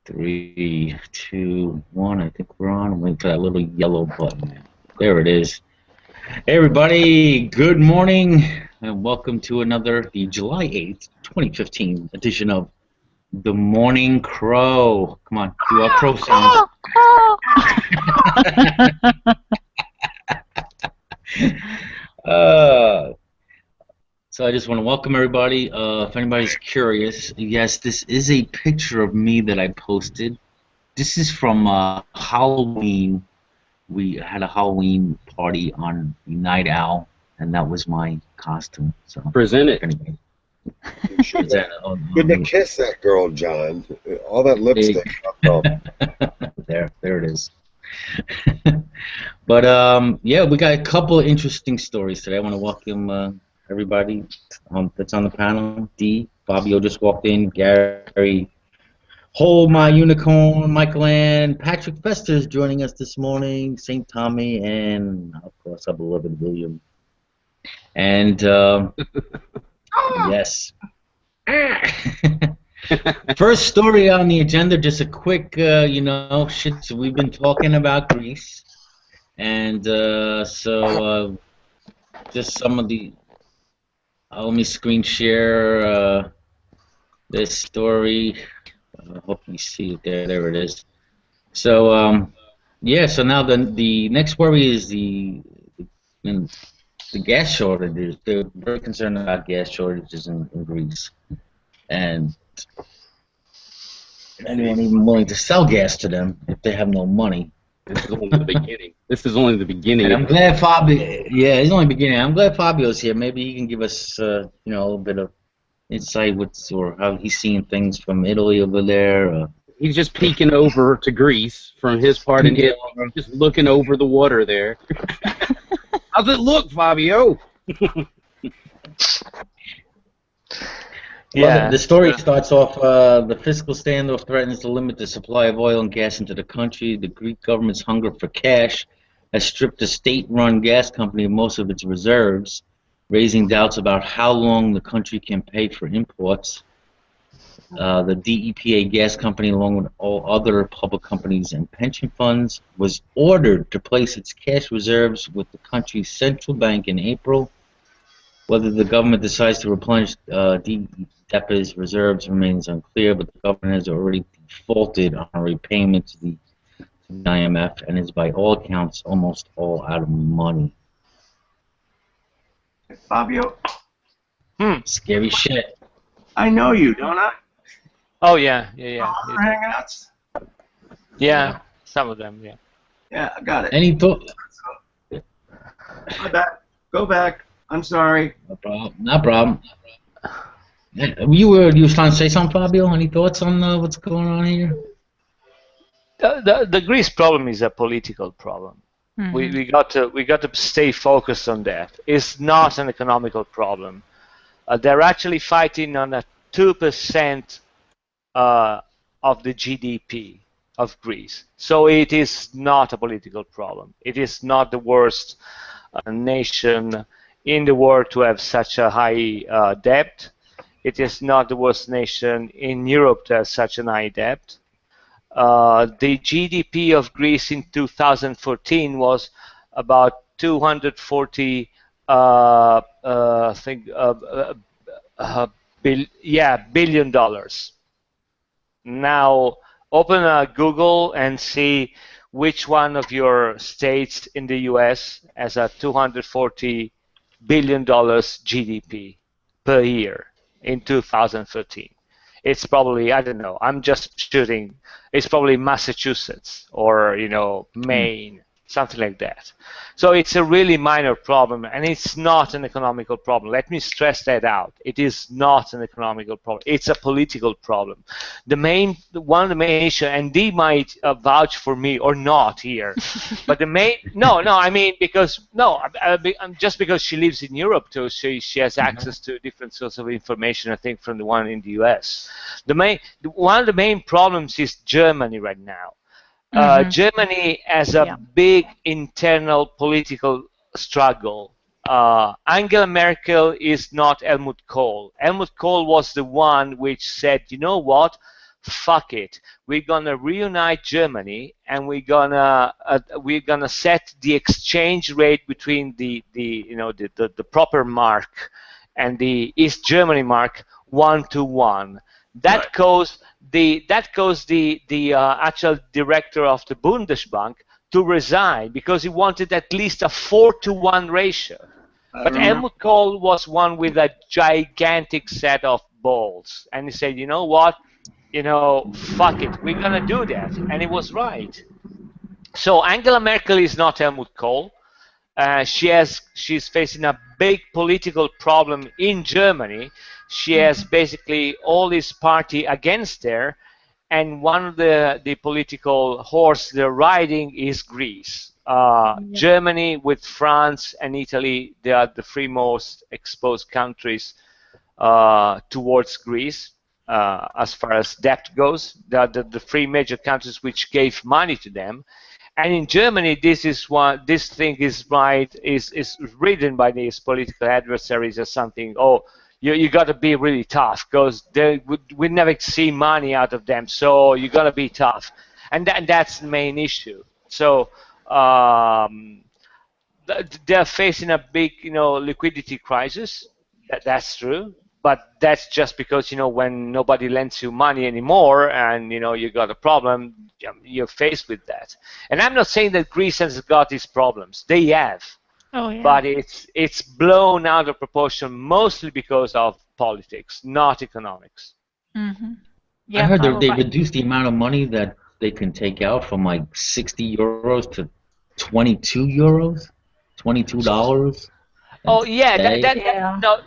Three, two, one. I think we're on. I'm waiting for that little yellow button. There it is. Hey, everybody. Good morning, and welcome to the July 8th, 2015 edition of The Morning Crow. Come on, do our crow sounds. So I just want to welcome everybody. If anybody's curious, yes, this is a picture of me that I posted. This is from Halloween. We had a Halloween party on Night Owl, and that was my costume. So present it. Anyway. Good to kiss that girl, John. All that lipstick. There it is. But yeah, we got a couple of interesting stories today. I want to welcome everybody that's on the panel. D, Fabio just walked in. Gary, Hold My Unicorn, Michael Ann, Patrick Fester's joining us this morning. St. Tommy, and of course our beloved William. And yes. First story on the agenda, just a quick, shit. So we've been talking about Greece, and so just some of the. Let me screen share this story. I hope you see it there. There it is. So yeah. So now the next worry is the gas shortages. They're very concerned about gas shortages in Greece, and anyone even willing to sell gas to them if they have no money. This is only the beginning. This is only the beginning. And I'm glad Fabio. Yeah, it's only the beginning. I'm glad Fabio's here. Maybe he can give us, a little bit of insight or how he's seeing things from Italy over there. He's just peeking over to Greece from his part in Italy, just looking over the water there. How's it look, Fabio? Yeah. Well, the story starts off, the fiscal standoff threatens to limit the supply of oil and gas into the country. The Greek government's hunger for cash has stripped the state-run gas company of most of its reserves, raising doubts about how long the country can pay for imports. The DEPA gas company, along with all other public companies and pension funds, was ordered to place its cash reserves with the country's central bank in April. Whether the government decides to replenish DEPA's reserves remains unclear, but the government has already defaulted on a repayment to the IMF and is, by all accounts, almost all out of money. Fabio? Scary shit. I know you, don't I? Oh, yeah. Our hangouts? Yeah, some of them, yeah. Yeah, I got it. Any thoughts? My bad. Go back. I'm sorry. No problem. You were trying to say something, Fabio? Any thoughts on what's going on here? The Greece problem is a political problem. Mm-hmm. We got to stay focused on that. It's not an economical problem. They're actually fighting on a 2% of the GDP of Greece. So it is not a political problem. It is not the worst nation in the world to have such a high debt. It is not the worst nation in Europe to have such a high debt. The GDP of Greece in 2014 was about 240 billion dollars. Now open Google and see which one of your states in the U.S. has a 240 billion dollars GDP per year in 2013. It's probably, I don't know, I'm just shooting, it's probably Massachusetts or, Maine, something like that. So it's a really minor problem, and it's not an economical problem. Let me stress that out. It is not an economical problem. It's a political problem. One of the main issues, and Dee might vouch for me or not here, but just because she lives in Europe too, she has access to different sorts of information, I think, from the one in the U.S. One of the main problems is Germany right now. Germany has a big internal political struggle. Angela Merkel is not Helmut Kohl. Helmut Kohl was the one which said, you know what, fuck it, we're gonna reunite Germany, and we're gonna set the exchange rate between the proper mark and the East Germany mark 1-to-1. That Right. caused the actual director of the Bundesbank to resign because he wanted at least a 4-to-1 ratio. I But remember. Helmut Kohl was one with a gigantic set of balls, and he said, you know what, fuck it, we're gonna do that, and he was right. So Angela Merkel is not Helmut Kohl. She's facing a big political problem in Germany. She has basically all his party against her, and one of the political horse they're riding is Greece. Germany with France and Italy, they are the three most exposed countries towards Greece as far as debt goes. They are the three major countries which gave money to them. And in Germany, this thing is written by these political adversaries as something. Oh, you got to be really tough because we never see money out of them. So you got to be tough, and that's the main issue. So they're facing a big, liquidity crisis. That's true. But that's just because, when nobody lends you money anymore and, you got a problem, you're faced with that. And I'm not saying that Greece has got these problems. They have. Oh, yeah. But it's blown out of proportion mostly because of politics, not economics. Mm-hmm. I Yeah, heard they probably. reduced the amount of money that they can take out from like 60 euros to 22 euros, $22 Oh a yeah, day. Yeah. no,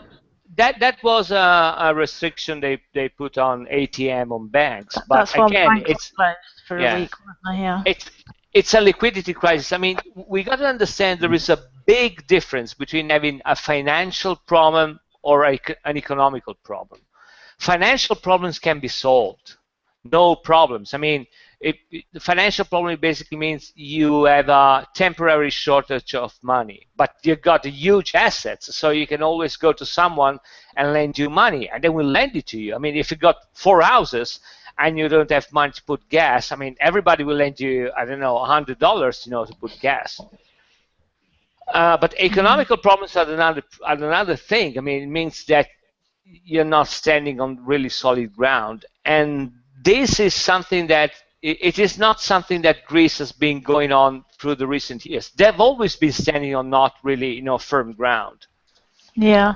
that was a restriction they put on ATM on banks. But That's why again, banks it's were closed for a yeah, week, weren't they? Yeah. it's a liquidity crisis. I mean, we got to understand there is a big difference between having a financial problem or an economical problem. Financial problems can be solved, no problems. I mean, the financial problem basically means you have a temporary shortage of money, but you've got huge assets, so you can always go to someone and lend you money, and they will lend it to you. I mean, if you got 4 houses and you don't have money to put gas, I mean, everybody will lend you, I don't know, $100, to put gas. But economical problems are another thing. I mean, it means that you're not standing on really solid ground, and this is something that it is not something that Greece has been going on through the recent years. They've always been standing on not really, firm ground. Yeah,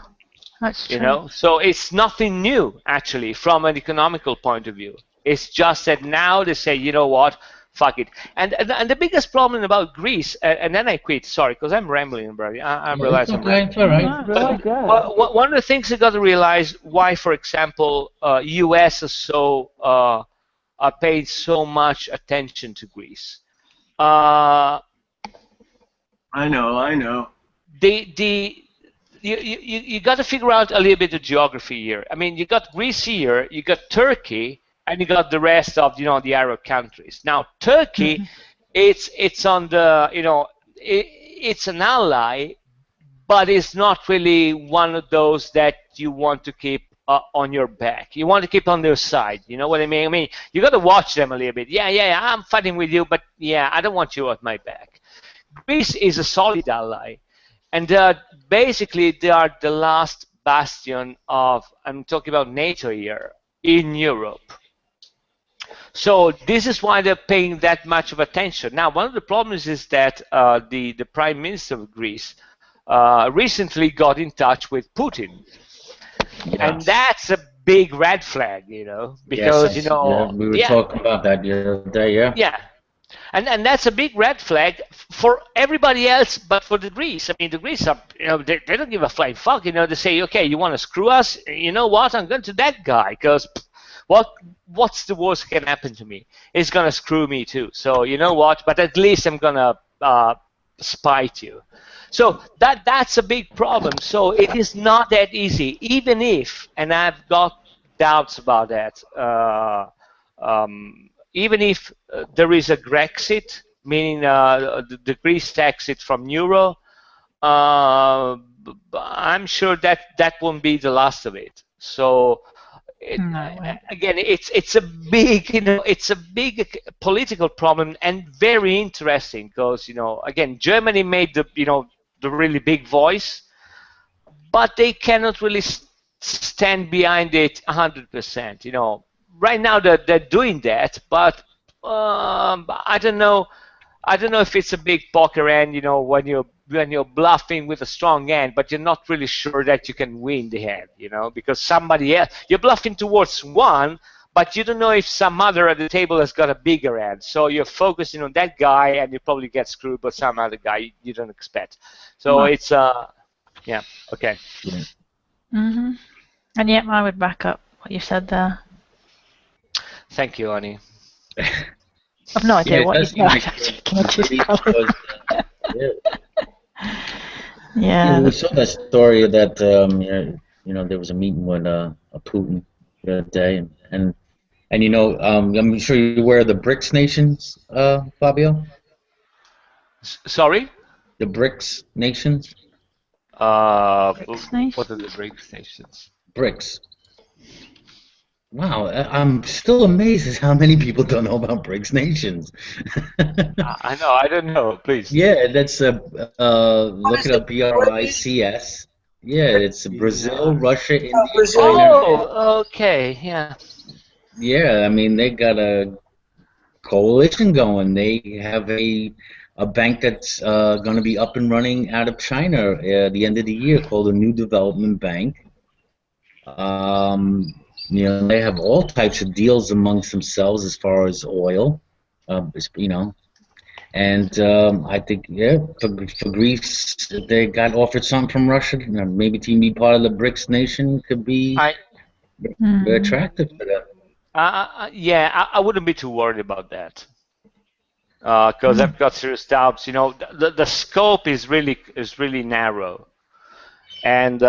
that's true. So it's nothing new actually from an economical point of view. It's just that now they say, you know what, fuck it. And the biggest problem about Greece, and then I quit. Sorry, because I'm rambling, brother. I Yeah, realize it's I'm okay, rambling. it's all right. No, really good. One of the things you got to realize why, for example, U.S. is are paying so much attention to Greece. I know. You got to figure out a little bit of geography here. I mean, you got Greece here, you got Turkey, and you got the rest of the Arab countries. Now, Turkey, it's on the it's an ally, but it's not really one of those that you want to keep on your back. You want to keep on their side. You know what I mean? I mean, you got to watch them a little bit. Yeah, I'm fighting with you, but yeah, I don't want you at my back. Greece is a solid ally, and basically they are the last bastion of, I'm talking about NATO here, in Europe. So this is why they're paying that much of attention. Now, one of the problems is that the Prime Minister of Greece recently got in touch with Putin. And Yes. that's a big red flag, because, Yes, yeah, we were talking about that the other day, yeah. Yeah. And that's a big red flag for everybody else, but for the Greece. I mean, the Greece are, they don't give a flying fuck. They say, okay, you want to screw us? You know what? I'm going to that guy because what's the worst that can happen to me? He's going to screw me too. So you know what? But at least I'm going to spite you. So that's a big problem. So it is not that easy, even if, and I've got doubts about that, even if there is a Grexit, meaning the Greece exit from Euro, I'm sure that won't be the last of it. So No way. again, it's a big, it's a big political problem and very interesting because, again, Germany made the really big voice, but they cannot really stand behind it 100%. Right now they're doing that, but I don't know. I don't know if it's a big poker hand, when you're bluffing with a strong hand, but you're not really sure that you can win the hand, because somebody else, you're bluffing towards one, but you don't know if some other at the table has got a bigger hand. So you're focusing on that guy, and you probably get screwed by some other guy you don't expect. So it's yeah, okay. Mhm. And yet, I would back up what you said there. Thank you, Ani. I've no idea Yeah, it what you does seem like yeah. Yeah. We saw that story that there was a meeting with Putin the other day, and I'm sure you're aware of the BRICS nations, Fabio. Sorry. The BRICS nations. BRICS What are nation? the BRICS nations? BRICS. Wow, I'm still amazed at how many people don't know about BRICS nations. I know. I don't know. Please. Yeah, that's look it up, BRICS. Yeah, it's Brazil, Russia, India, China. Oh, okay. Yeah. Yeah, I mean they got a coalition going. They have a bank that's going to be up and running out of China at the end of the year called the New Development Bank. They have all types of deals amongst themselves as far as oil, and I think, yeah, for Greece, they got offered something from Russia. Maybe to be part of the BRICS nation could be I very attractive for them. yeah. I wouldn't be too worried about that. Because I've got serious doubts. The scope is really narrow, and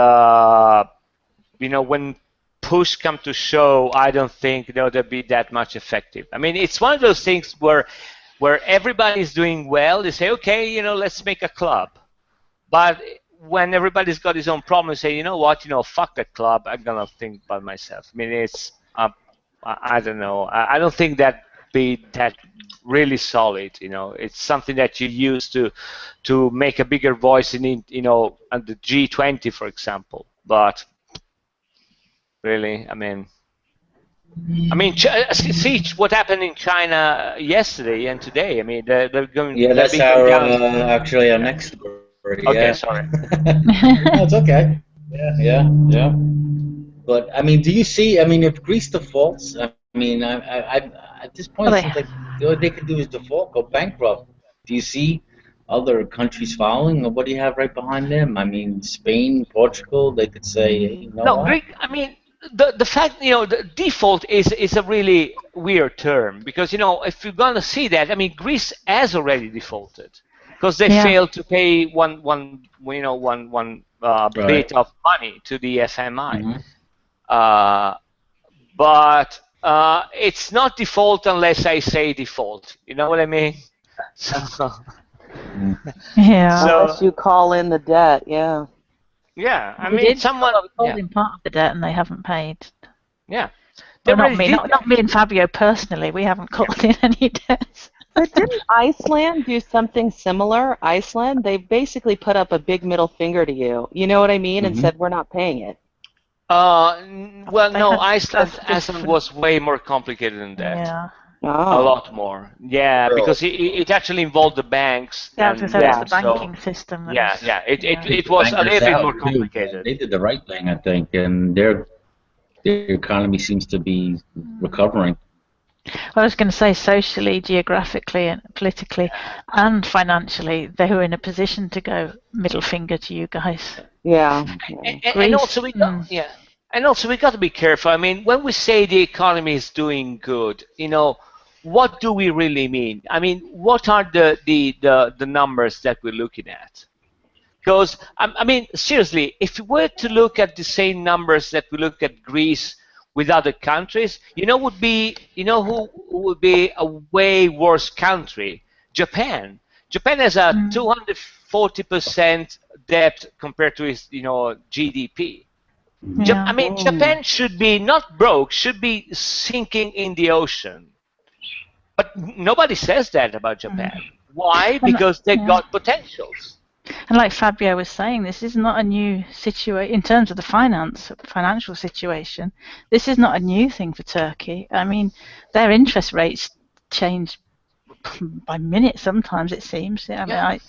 when push come to shove, I don't think they'll be that much effective. I mean, it's one of those things where everybody's doing well, they say, okay, let's make a club. But when everybody's got his own problem, they say, you know what, fuck that club. I'm gonna think about myself. I mean, it's I don't know. I don't think that be that really solid. It's something that you use to make a bigger voice in at the G20, for example. But really, I mean, see what happened in China yesterday and today. I mean, they're going. Yeah, They're that's being going down. actually our next story. Okay, Yeah. sorry. No, it's okay. Yeah. But I mean, do you see? I mean, if Greece defaults, I mean, at this point, Well, it seems like the only they could do is default, go bankrupt. Do you see other countries following, or what do you have right behind them? I mean, Spain, Portugal, they could say, hey, you know No, what? Greek. I mean, the fact the default is a really weird term because if you're gonna see that, I mean, Greece has already defaulted because they failed to pay one bit of money to the FMI. But it's not default unless I say default. You know what I mean? So, Yeah. Unless you call in the debt, yeah. Yeah, I We mean, did. someone. We called in part of the debt, and they haven't paid. Yeah. Well, not me, not me and Fabio personally. We haven't called in any debts. But didn't Iceland do something similar? Iceland, they basically put up a big middle finger to you. You know what I mean? And said, we're not paying it. Well, no, Iceland was way more complicated than that. Yeah. A lot more. Yeah, because it actually involved the banks. Yeah, it's the banking system. It was a little bit more complicated. They did the right thing, I think, and their economy seems to be recovering. Well, I was going to say socially, geographically, and politically, and financially, they were in a position to go middle finger to you guys. Yeah. And also we got to be careful. I mean, when we say the economy is doing good, what do we really mean? I mean, what are the numbers that we're looking at? Because I mean, seriously, if we were to look at the same numbers that we look at Greece with other countries, who would be a way worse country? Japan. Japan has a 240% debt compared to its GDP. Yeah. I mean, Japan should be not broke, should be sinking in the ocean. But nobody says that about Japan. Why? And, Because they yeah. got potentials. And like Fabio was saying, this is not a new situation in terms of the financial situation. This is not a new thing for Turkey. I mean, their interest rates change by minutes sometimes, it seems. I mean,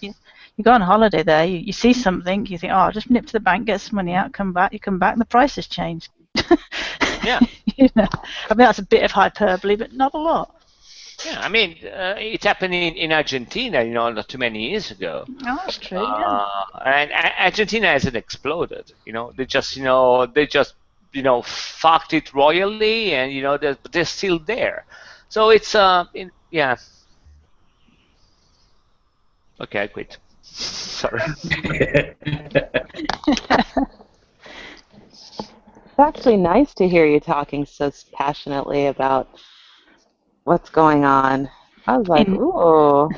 you go on holiday there, you see something, you think, oh, I'll just nip to the bank, get some money out, come back, you come back, and the price has changed. Yeah. You know, I mean, that's a bit of hyperbole, but not a lot. Yeah, I mean, it happened in Argentina, not too many years ago. Oh, that's true, yeah. And Argentina hasn't exploded. They just, fucked it royally, and they're still there. So it's, yeah. Okay, I quit. Sorry. It's actually nice to hear you talking so passionately about what's going on. I was like, ooh.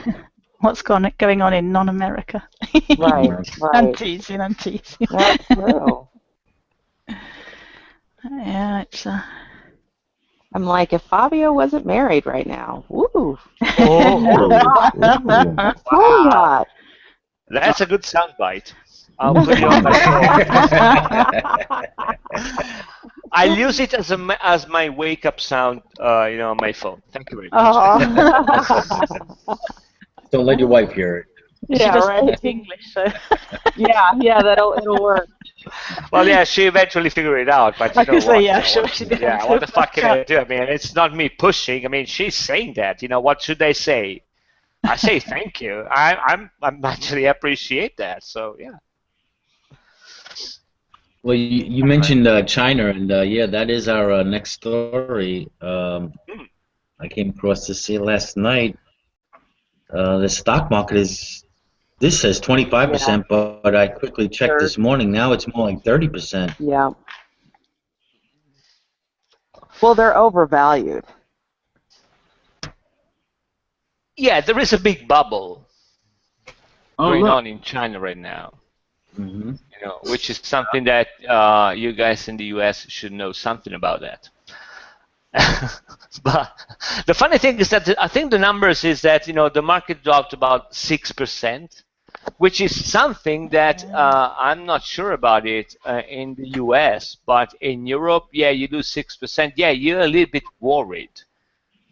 What's going on in non-America? Right, I'm right. teasing. That's true. Yeah, it's. I'm like, if Fabio wasn't married right now, woo. Wow. That's a good soundbite. I'll put it on my phone. I'll use it as my wake-up sound, on my phone. Thank you very much. Don't let your wife hear it. Yeah, she doesn't speak English, so. yeah, it'll work. Well, yeah, she eventually figured it out, but what the fuck can I do? I mean, it's not me pushing. I mean, she's saying that. What should I say? I say thank you. I'm actually appreciate that. So yeah. Well, you mentioned China, and yeah, that is our next story. I came across this last night. The stock market this says 25%, but I quickly checked this morning. Now it's more like 30%. Yeah. Well, they're overvalued. Yeah, there is a big bubble going on in China right now. Mm-hmm. Which is something that you guys in the U.S. should know something about that. But the funny thing is that I think the numbers is that the market dropped about 6%, which is something that I'm not sure about it in the U.S. But in Europe, yeah, you do 6%. Yeah, you're a little bit worried,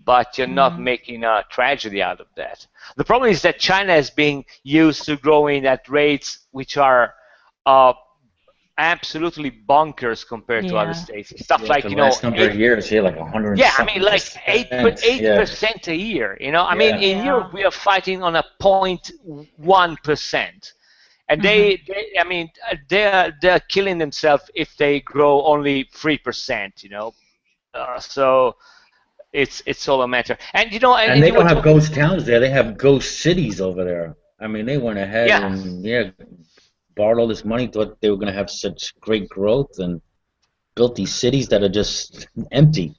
but you're not making a tragedy out of that. The problem is that China is being used to growing at rates which are absolutely bonkers compared to other states. Stuff like the last number of years, like 100. Yeah, I mean, like 8% a year. I mean, in Europe we are fighting on a 0.1%, and they're killing themselves if they grow only 3%. So it's all a matter. And and they don't have ghost towns there. They have ghost cities over there. I mean, they went ahead and borrowed all this money, thought they were going to have such great growth, and built these cities that are just empty.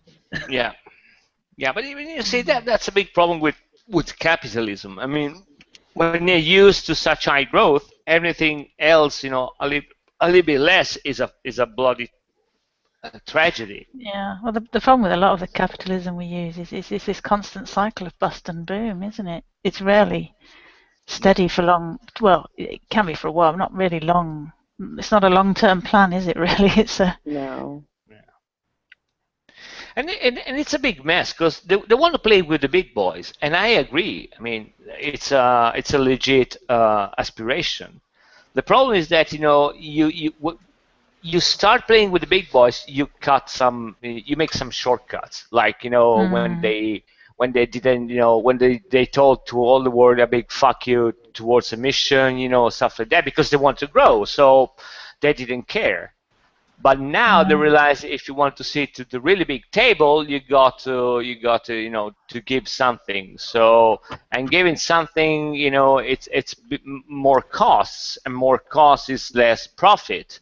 Yeah, but you see that's a big problem with capitalism. I mean, when you're used to such high growth, everything else, a little bit less is a bloody tragedy. Yeah, well, the problem with a lot of the capitalism we use is this constant cycle of bust and boom, isn't it? It's rarely steady for long. Well, it can be for a while, not really long. It's not a long-term plan, is it? Really, it's a no. And it's a big mess because they want to play with the big boys, and I agree. I mean, it's a legit aspiration. The problem is that you start playing with the big boys, you make some shortcuts, like when they didn't, when they told to all the world a big fuck you towards a mission, stuff like that, because they want to grow, so they didn't care. But now they realize if you want to sit at the really big table, you got to to give something. So, and giving something, it's more costs, and more costs is less profit.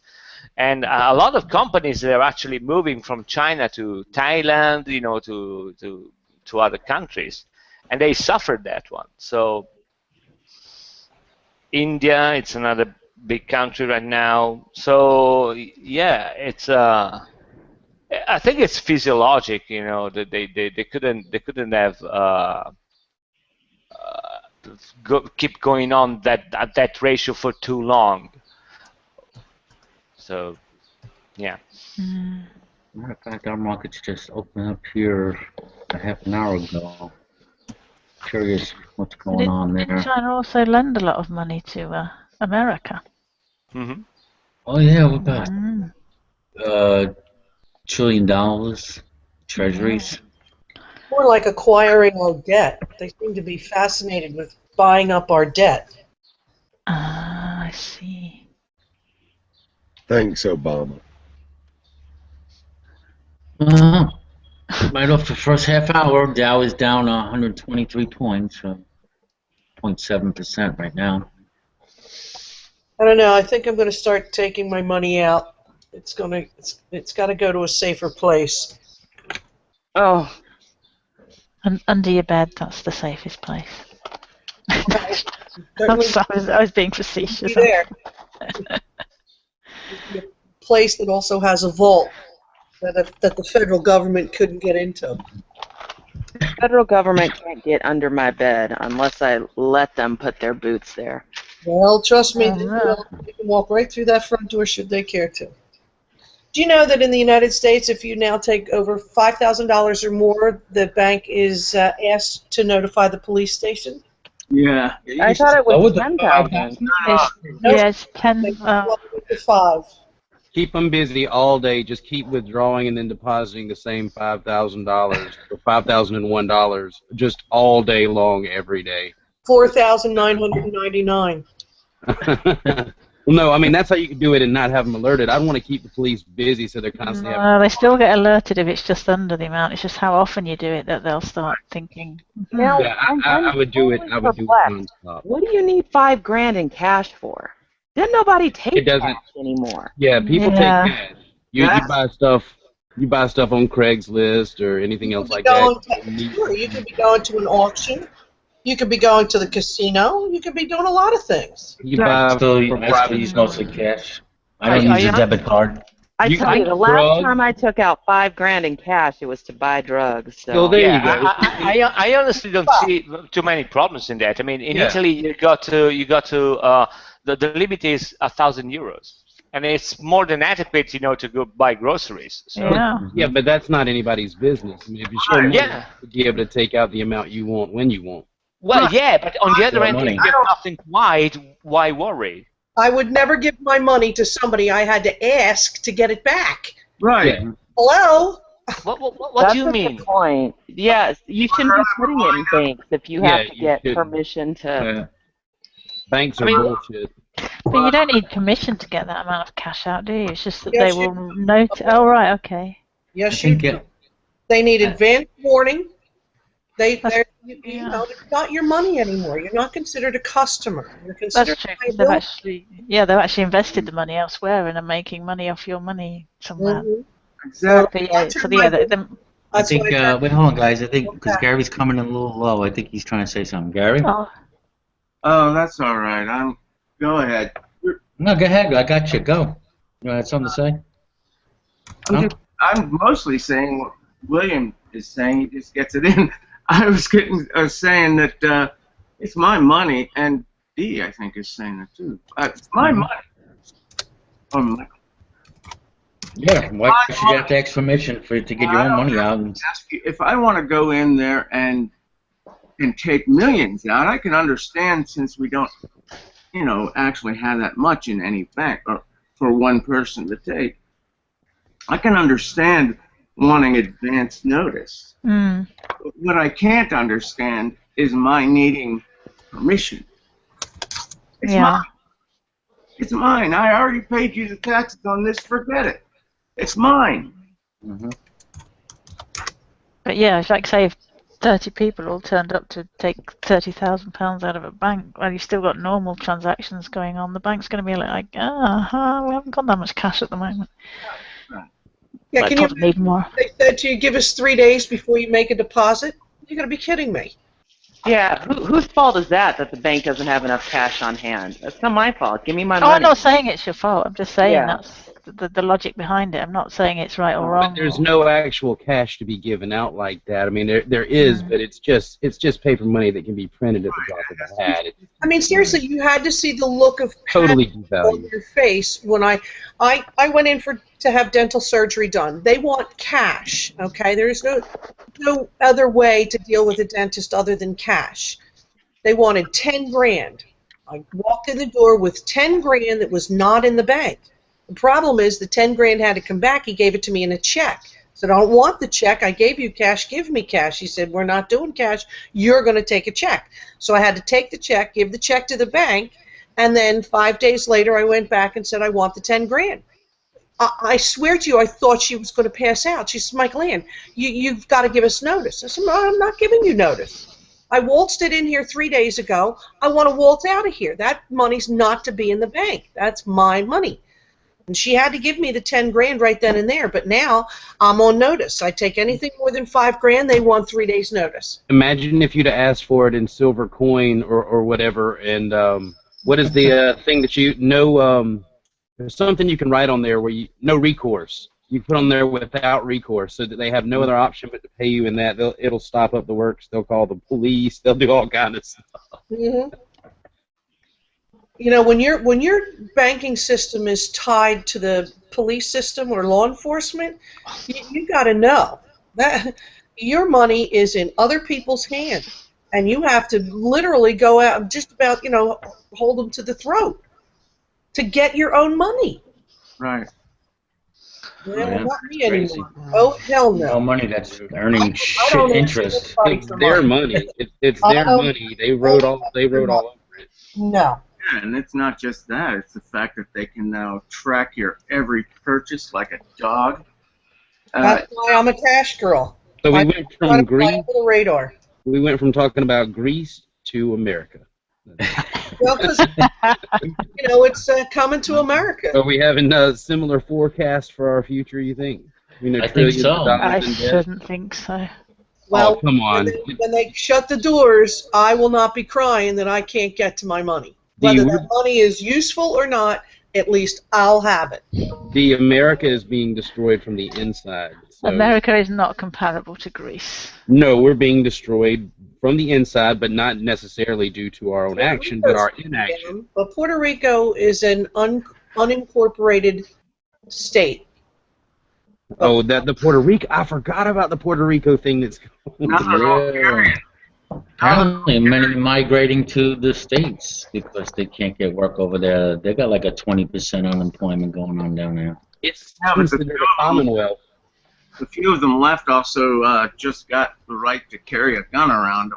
And a lot of companies that are actually moving from China to Thailand, to other countries, and they suffered that one. So India, it's another big country right now. So yeah, it's I think it's physiologic, that they couldn't have keep going on at that ratio for too long. So yeah. Matter of fact, our markets just opened up here a half an hour ago. Curious what's going on Did there. China also lend a lot of money to America? Mm-hmm. Oh yeah, we're about Mm. $1 trillion treasuries. More like acquiring our debt. They seem to be fascinated with buying up our debt. Ah, I see. Thanks, Obama. Right off the first half hour, Dow is down 123 points, 0.7% right now. I don't know. I think I'm going to start taking my money out. It's got to go to a safer place. Oh, Under your bed, that's the safest place. Certainly I was being facetious. be there. Be a place that also has a vault that the federal government couldn't get into. the federal government can't get under my bed unless I let them put their boots there. Well, trust me, they Oh, will. They can walk right through that front door should they care to. Do you know that in the United States, if you now take over $5,000 or more, the bank is asked to notify the police station? Yeah. I thought it was Lower the 10,000. It's 10. They lower it to 5. Keep them busy all day. Just keep withdrawing and then depositing the same $5,000 or $5,001 just all day long, every day. 4,999. Well, no, I mean that's how you can do it and not have them alerted. I want to keep the police busy so they're constantly having. No, they still get alerted if it's just under the amount. It's just how often you do it that they'll start thinking. Now, Yeah, I would do it. I would do it perplexed. nonstop. What do you need $5,000 in cash for? Then nobody takes It doesn't- cash anymore. Yeah, people Yeah. take cash. You buy stuff. You buy stuff on Craigslist or anything else like that. Sure, you could be going to an auction. You could be going to the casino. You could be doing a lot of things. You buy I still for use private mostly cash. I don't I- use a I- debit card. I You tell can you, the last drug- time I took out $5,000 in cash, it was to buy drugs. So Well, there Yeah, you go. I honestly don't see too many problems in that. I mean, in Yeah. Italy, you got to the limit is €1,000, and it's more than adequate, to go buy groceries. So Yeah. Yeah, but that's not anybody's business. I mean, if you show money, Yeah. you'll be able to take out the amount you want when you want. well, yeah, but on the other More hand, money. if you have nothing quite, why worry? I would never give my money to somebody I had to ask to get it back. Right. Yeah. Hello? What that's do you a mean? good point. Yes, you shouldn't be putting it in banks if you have Yeah, to you get shouldn't. permission to. Banks are I mean- bullshit. But you don't need permission to get that amount of cash out, do you? It's just that Yes, they you will note. Oh, right, okay. Yes, I you think do. They need advance warning. It's not your money anymore. You're not considered a customer. You're considered That's true. a 'Cause they've liability. actually invested the money elsewhere and are making money off your money somewhere. Mhm. Exactly. But yeah, That's so my- I That's think, why I wait, hold on, guys. I think, because Okay. Gary's coming in a little low, I think he's trying to say something. Gary? oh, Oh, that's all right. Go ahead. No, go ahead. I got you. Go. You have something to say? No? I'm mostly saying what William is saying. He just gets it in. I was saying that it's my money, and Dee, I think, is saying it too. It's my money. Yeah. Why should you have to ask permission to get your own money out? Ask you, if I want to go in there and take millions out, I can understand, since we don't, actually have that much in any bank or for one person to take. I can understand wanting advance notice. mm, What I can't understand is my needing permission. It's yeah. mine. It's mine. I already paid you the taxes on this. Forget it. It's mine. Mm-hmm. But yeah, it's like say if 30 people all turned up to take £30,000 out of a bank, well, you've still got normal transactions going on. The bank's going to be like, we haven't got that much cash at the moment. Yeah, Like, can you? probably need more. They said to you, give us 3 days before you make a deposit. You're going to be kidding me. Yeah, whose fault is that the bank doesn't have enough cash on hand? That's not my fault. Give me my Oh, I'm money. not saying it's your fault. I'm just saying Yeah. that's the logic behind it. I'm not saying it's right or But wrong. there's Or, no actual cash to be given out like that. I mean, there is, but it's just paper money that can be printed at the drop of a hat. It's I mean, seriously, you had to see the look of totally panic on devalued. their face when I went in to have dental surgery done. They want cash, okay? There is no other way to deal with a dentist other than cash. They wanted 10 grand. I walked in the door with 10 grand that was not in the bank. The problem is the 10 grand had to come back. He gave it to me in a check. I said, I don't want the check. I gave you cash. Give me cash. He said, we're not doing cash. You're going to take a check. So I had to take the check, give the check to the bank, and then 5 days later I went back and said, I want the 10 grand. I swear to you, I thought she was going to pass out. She said, Michael Ann, you've got to give us notice. I said, no, I'm not giving you notice. I waltzed it in here 3 days ago. I want to waltz out of here. That money's not to be in the bank. That's my money. And she had to give me the 10 grand right then and there. But now I'm on notice. I take anything more than 5 grand, they want 3 days notice. Imagine if you'd have asked for it in silver coin or whatever. And what is the thing that you know? There's something you can write on there where no recourse. You put on there without recourse, so that they have no other option but to pay you in that. It'll stop up the works. They'll call the police. They'll do all kinds of stuff. Mm-hmm. You know, when your banking system is tied to the police system or law enforcement, you got to know that your money is in other people's hands, and you have to literally go out and just about, hold them to the throat to get your own money. Right. Well, Yeah, not me crazy. anymore. Oh, hell No no. money that's earning I shit don't interest. It's their money. It's I their don't- money. They wrote all over it. No. Yeah, and it's not just that. It's the fact that they can now track your every purchase like a dog. That's why I'm a cash girl. So we I went try from to fly Greece. under the radar. We went from talking about Greece to America. Well, because, it's coming to America. Are we having a similar forecast for our future, you think? I think so. I in debt? shouldn't think so. Well, Oh, come on. when they shut the doors, I will not be crying that I can't get to my money. The- Whether that money is useful or not, at least I'll have it. The America is being destroyed from the inside. So, America is not comparable to Greece. no, we're being destroyed from the inside, but not necessarily due to our own action, but our inaction. But Puerto Rico is an unincorporated state. Oh, that the Puerto Rico! I forgot about the Puerto Rico thing that's going on. Yeah. Apparently, many migrating to the States because they can't get work over there. They got like a 20% unemployment going on down there. It's Yeah, but considered a Commonwealth. A few of them left also just got the right to carry a gun around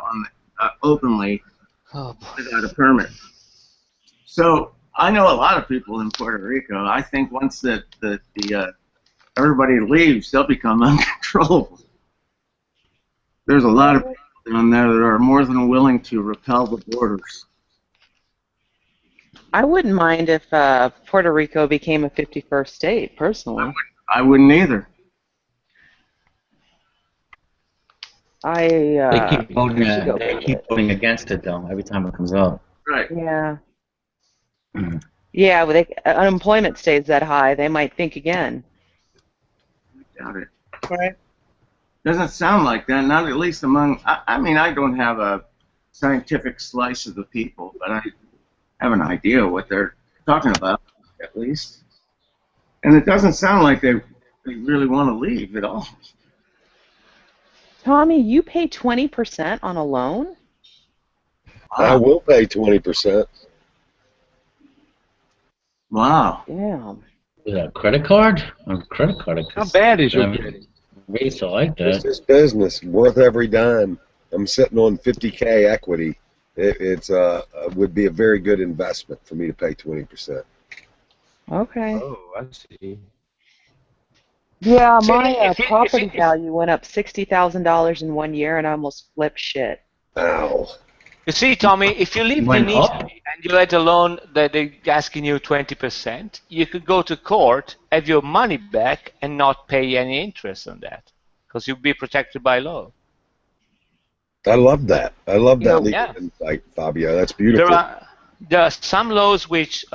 openly without a permit. So I know a lot of people in Puerto Rico. I think once everybody leaves, they'll become uncontrollable. There's a lot of people down there that are more than willing to repel the borders. I wouldn't mind if Puerto Rico became a 51st state, personally. I wouldn't either. They keep voting. should go They with keep it. voting against it though every time it comes up. Right. Yeah. Yeah, well, unemployment stays that high, they might think again. I doubt it. Right? Doesn't sound like that, not at least among, I mean, I don't have a scientific slice of the people, but I have an idea what they're talking about, at least. And it doesn't sound like they really want to leave at all. Tommy, you pay 20% on a loan? I will pay 20%. Wow. Damn. Is that a credit card? A credit card. How bad is your credit? Rates are like It's that. just business, worth every dime. I'm sitting on 50K equity. It's would be a very good investment for me to pay 20%. Okay. Oh, I see. Yeah, So my if you- property value went up $60,000 in 1 year, and I almost flipped shit. Ow. You see, Tommy, if you live in Went Italy up. and you had a loan that they're asking you 20%, you could go to court, have your money back, and not pay any interest on that, because you'll be protected by law. I love that. I love You that know, legal Yeah. insight, Fabio. That's There beautiful. are some laws which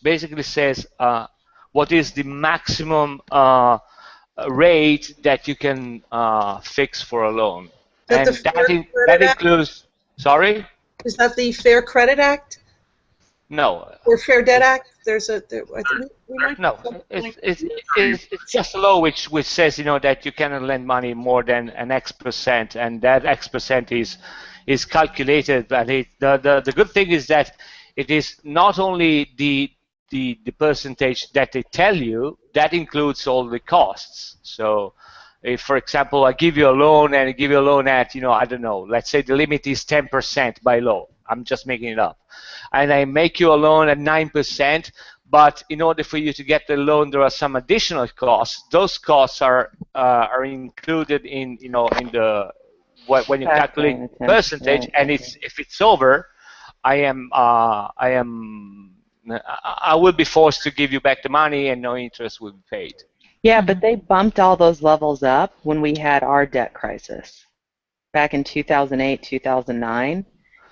basically says what is the maximum rate that you can fix for a loan, Is that the and Fair that Credit Act? includes. Sorry, Is that the Fair Credit Act no, or Fair Debt Act? I think we might no. have something like It's just a law which says that you cannot lend money more than an X%, and that X% is calculated. But the good thing is that it is not only the percentage that they tell you, that includes all the costs. So if, for example, I give you a loan and I give you a loan at, I don't know, let's say the limit is 10% by law. I'm just making it up. And I make you a loan at 9%, but in order for you to get the loan, there are some additional costs. Those costs are included in the when you calculate factoring the 10, percentage, right? and if it's over, I will be forced to give you back the money, and no interest will be paid. Yeah, but they bumped all those levels up when we had our debt crisis back in 2008, 2009.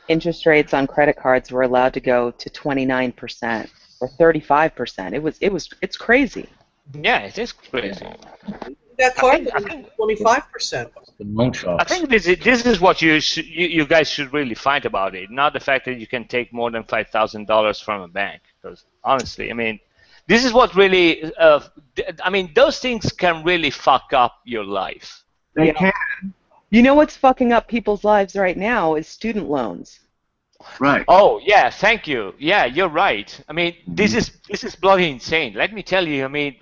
Interest rates on credit cards were allowed to go to 29% or 35%. It's crazy. Yeah, it is crazy. that I car think I think 25%. The loan I sharks. think this is what you guys should really fight about it, not the fact that you can take more than $5,000 from a bank. Because honestly, I mean, this is what really, those things can really fuck up your life. They Yeah. can. You know what's fucking up people's lives right now is student loans. Right. Oh yeah, thank you. Yeah, you're right. I mean, this is bloody insane. Let me tell you. I mean,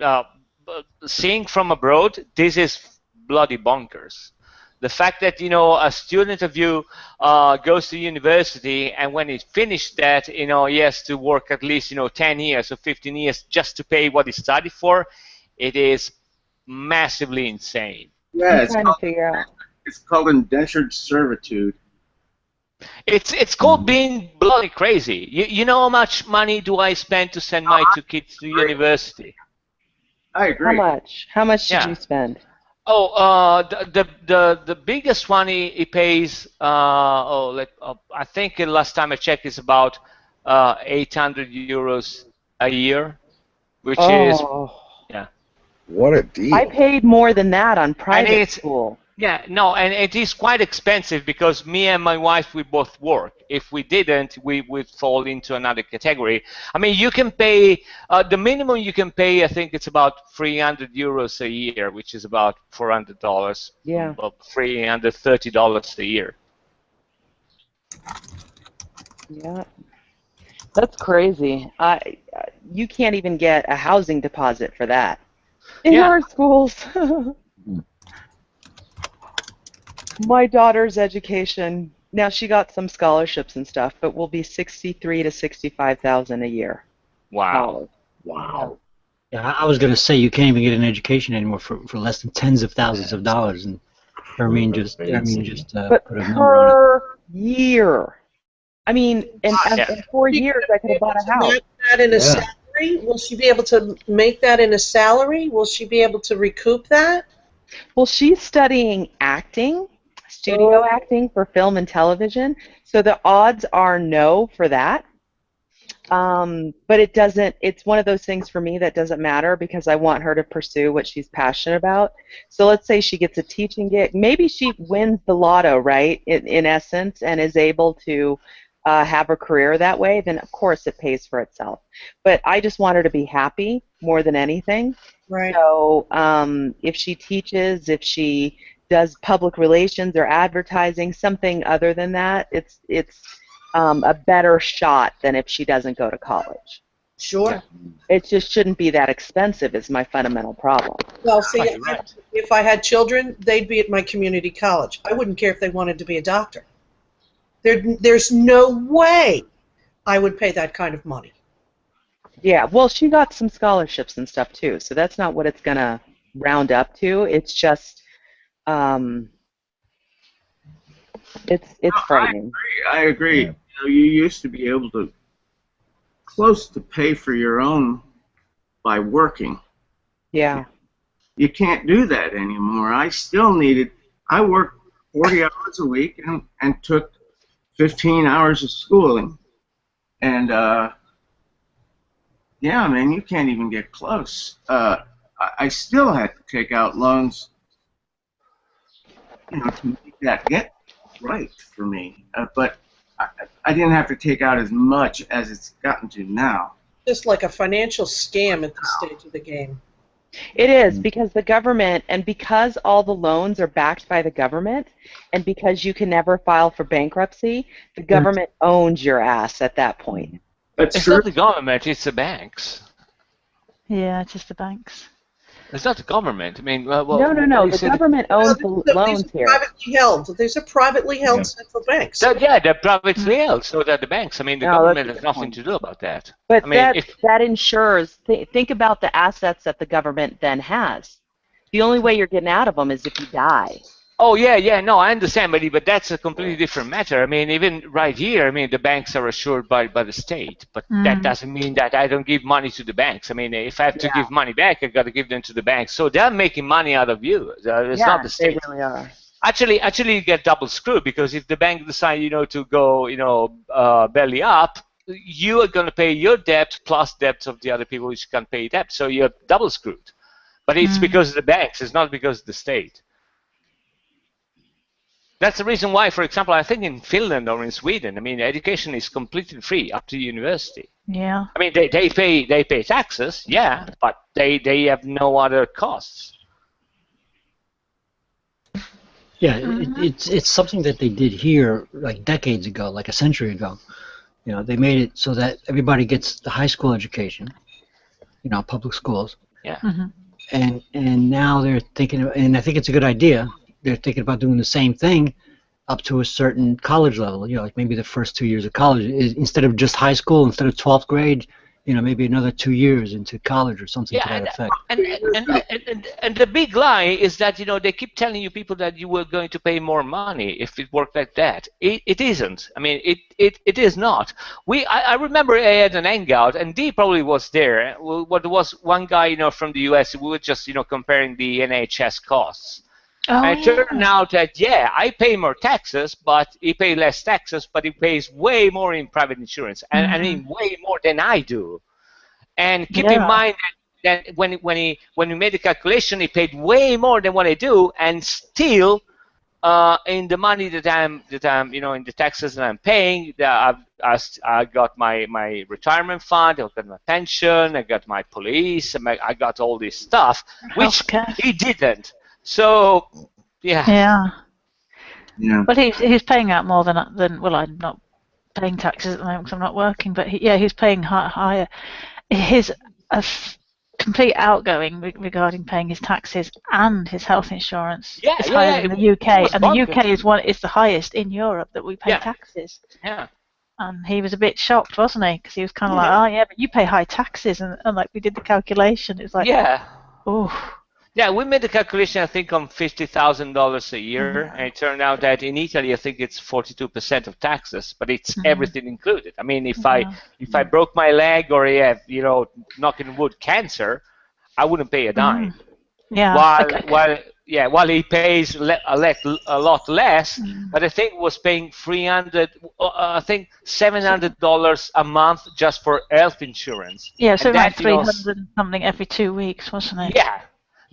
seeing from abroad, this is bloody bonkers. The fact that a student of you goes to university, and when he finished that, he has to work at least 10 years or 15 years just to pay what he studied for. It is massively insane. Yeah, I'm trying to figure out. it's called indentured servitude. It's called being bloody crazy. You know how much money do I spend to send my two kids to university? I How agree. much? How much did Yeah. you spend? Oh, the biggest one he pays. I think the last time I checked is about 800 euros a year, which is Oh, yeah. What a I deal. paid more than that on And private it's school. yeah, no, and it is quite expensive because me and my wife, we both work. If we didn't, we would fall into another category. I mean, you can pay the minimum you can pay. I think it's about 300 euros a year, which is about $400. Yeah. About $330 a year. Yeah. That's crazy. You can't even get a housing deposit for that in Yeah. our schools. My daughter's education, now she got some scholarships and stuff, but will be 63 to 65,000 a year. Wow. Wow. Yeah, I was gonna say you can't even get an education anymore for less than tens of thousands of dollars, and Hermine just But put a number on it. per year. I mean, in 4 years I could have bought a house. That in a Yeah. salary? Will she be able to make that in a salary? Will she be able to recoup that? Well, she's studying acting, studio acting for film and television, so the odds are no for that. But it doesn't, it's one of those things for me that doesn't matter because I want her to pursue what she's passionate about. So let's say she gets a teaching gig. Maybe she wins the lotto, right, in essence, and is able to have a career that way, then of course it pays for itself. But I just want her to be happy more than anything. Right. So if she teaches, if she does public relations or advertising, something other than that, it's a better shot than if she doesn't go to college. Sure. It just shouldn't be that expensive is my fundamental problem. Well, see, Right. if I had children, they'd be at my community college. I wouldn't care if they wanted to be a doctor. There's no way I would pay that kind of money. Yeah, well, she got some scholarships and stuff too, so that's not what it's going to round up to. It's just, it's frightening. I agree. Yeah. You used to be able to close to pay for your own by working. Yeah. You can't do that anymore. I still needed. I worked 40 hours hours a week and took 15 hours of schooling. And, yeah, man, you can't even get close. I still had to take out loans, to make that get right for me. But I didn't have to take out as much as it's gotten to now. Just like a financial scam at this stage of the game. It is, because the government, and because all the loans are backed by the government, and because you can never file for bankruptcy, the government owns your ass at that point. It's not the government, it's the banks. Yeah, it's just the banks. It's not the government. I mean, No. The government owns the loans here. Privately held. These are privately held central banks. Yeah, they're privately held, so that the banks. I mean, the government has nothing to do about that. But I mean, that ensures. Think about the assets that the government then has. The only way you're getting out of them is if you die. Oh yeah, no, I understand, but that's a completely different matter. I mean, even right here, I mean, the banks are assured by the state, but that doesn't mean that I don't give money to the banks. I mean, if I have to give money back, I got to give them to the banks. So they're making money out of you. It's not the state. They really are. Actually, you get double screwed, because if the bank decide, to go, belly up, you are going to pay your debt plus debts of the other people which can't pay debt. So you're double screwed. But it's because of the banks. It's not because of the state. That's the reason why, for example, I think in Finland or in Sweden, I mean, education is completely free up to university. Yeah. I mean, they pay taxes, yeah, but they have no other costs. Yeah, it's something that they did here like decades ago, like a century ago. They made it so that everybody gets the high school education, public schools. Yeah. Mm-hmm. And now they're thinking, and I think it's a good idea. They're thinking about doing the same thing up to a certain college level, like maybe the first 2 years of college. Instead of just high school, instead of 12th grade, maybe another 2 years into college or something to that effect. And the big lie is that, they keep telling you people that you were going to pay more money if it worked like that. It isn't. I mean, it is not. I remember I had an hangout, and Dee probably was there. What was one guy, from the US, we were just, comparing the NHS costs. Oh, and it turned out that, I pay more taxes, but he pays less taxes, but he pays way more in private insurance, and I mean way more than I do. And keep in mind that when we made the calculation, he paid way more than what I do, and still, in the money that I'm in the taxes that I'm paying, I got my retirement fund, I got my pension, I got my police, I got all this stuff, which he didn't. So, yeah. Well, he's paying out more than. Well, I'm not paying taxes at the moment because I'm not working. But he's paying higher. His complete outgoing regarding paying his taxes and his health insurance is higher than the UK, and the UK is the highest in Europe that we pay taxes. Yeah. And he was a bit shocked, wasn't he? Because he was kind of like, oh yeah, but you pay high taxes, and like we did the calculation. It's like, oh. Yeah, we made the calculation, I think, on $50,000 a year, and it turned out that in Italy, I think it's 42% of taxes, but it's everything included. I mean, if I broke my leg or I have, knocking wood, cancer, I wouldn't pay a dime. Yeah. While he pays a lot less, but I think was paying $700 a month just for health insurance. Yeah, so around 300 something every 2 weeks, wasn't it? Yeah.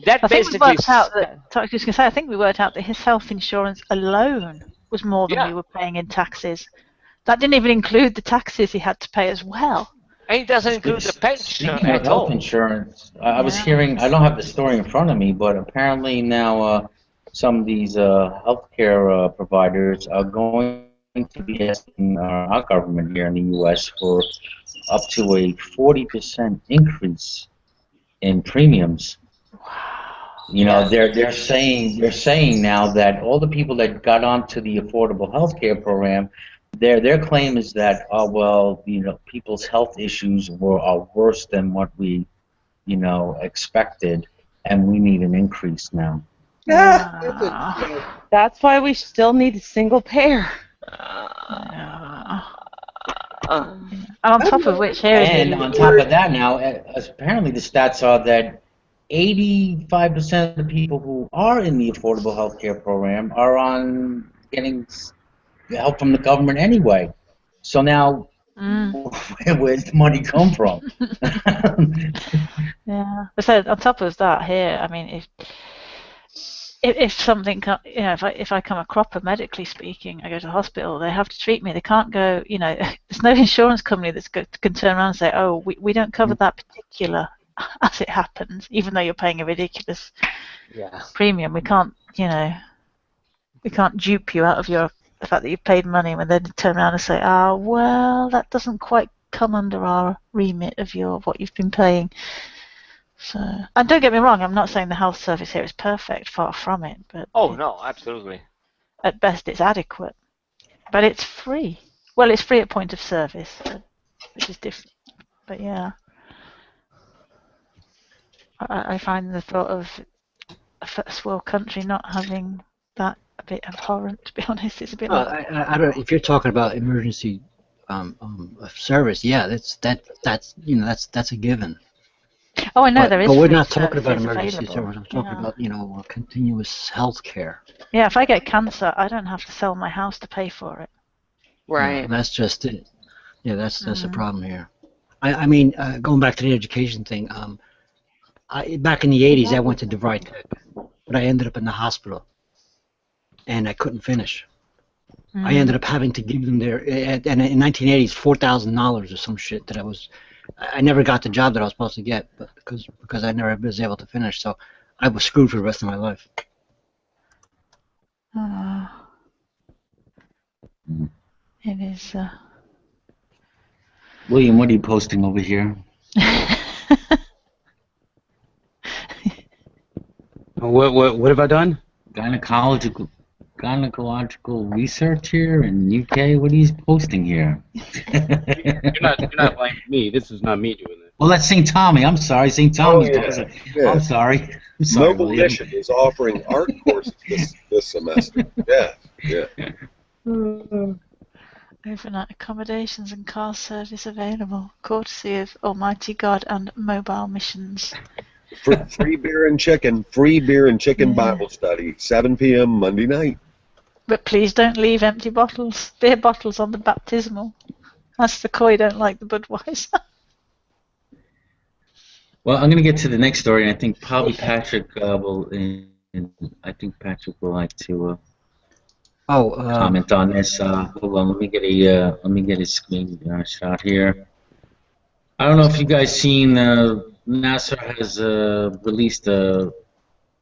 That I think basically we worked out that. I was just going to say, I think we worked out that his health insurance alone was more than we were paying in taxes. That didn't even include the taxes he had to pay as well. And it doesn't include the pension at all. Health insurance. I was hearing. I don't have the story in front of me, but apparently now some of these healthcare providers are going to be asking our government here in the U.S. for up to a 40% increase in premiums. They're saying now that all the people that got onto the affordable health care program, their claim is that people's health issues are worse than what we expected, and we need an increase now. That's why we still need a single payer. And on top of which, on top of that, now apparently the stats are that 85% of the people who are in the affordable health care program are on getting help from the government anyway. So now, where's the money come from? Yeah. So on top of that, here, I mean, if something, if I come a cropper medically speaking, I go to the hospital, they have to treat me. They can't go, there's no insurance company can turn around and say, oh, we don't cover that particular as it happens, even though you're paying a ridiculous premium. We can't, we can't dupe you out of the fact that you've paid money when they turn around and say, oh, well, that doesn't quite come under our remit of what you've been paying. So, and don't get me wrong, I'm not saying the health service here is perfect, far from it. But no, absolutely. At best, it's adequate. But it's free. Well, it's free at point of service, which is different. But yeah, I find the thought of a first world country not having that a bit abhorrent. To be honest, it's a bit. I don't. If you're talking about emergency service, yeah, that's a given. Oh, I know there is. But we're not talking about emergency service. I'm talking about continuous health care. Yeah, if I get cancer, I don't have to sell my house to pay for it. Right. That's just it. Yeah, that's the problem here. I mean, going back to the education thing. Back in the 80s, I went to DeVry Tech, but I ended up in the hospital, and I couldn't finish. I ended up having to give them and in 1980s, $4,000 or some shit that I never got the job that I was supposed to get, but because I never was able to finish, so I was screwed for the rest of my life. It is. William, what are you posting over here? What have I done? Gynecological research here in UK. What are you posting here? You're not blaming me. This is not me doing it. Well, that's St. Tommy. I'm sorry, St. Tommy's. I'm sorry. Mobile Mission is offering art courses this semester. Yeah. Overnight accommodations and car service available, courtesy of Almighty God and Mobile Missions. Free beer and chicken Bible study, 7 p.m. Monday night. But please don't leave empty beer bottles on the baptismal. That's the Coy don't like the Budweiser. Well, I'm going to get to the next story, and I think probably Patrick will. I think Patrick will like to comment on this. Hold on, let me get a screen shot here. I don't know if you guys seen. NASA has released a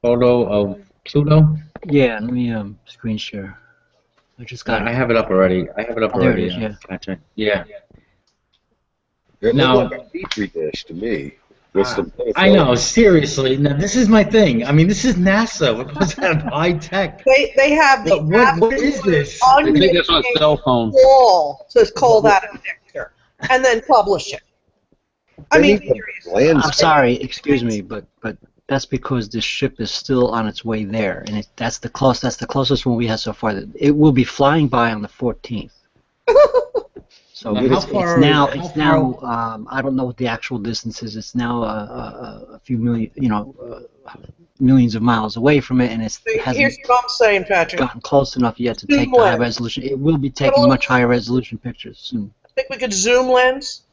photo of Pluto. Yeah, let me screen share. I just got it. I have it up already. There it is, yeah. Patrick. Yeah. It looked like a petri dish to me. I know, seriously. Now, this is my thing. I mean, this is NASA. We're supposed to have high tech. They have the what is this? I think that's on a cell phone. Wall says call that a picture, and then publish it. I mean, seriously. I'm sorry, excuse me, but that's because this ship is still on its way there, and that's the closest one we have so far. It will be flying by on the 14th. So it's now I don't know what the actual distance is. It's now a few million, millions of miles away from it, and it hasn't Here's what I'm saying, Patrick. gotten close enough yet to take the high resolution. It will be taking much higher resolution pictures soon. I think we could zoom lens.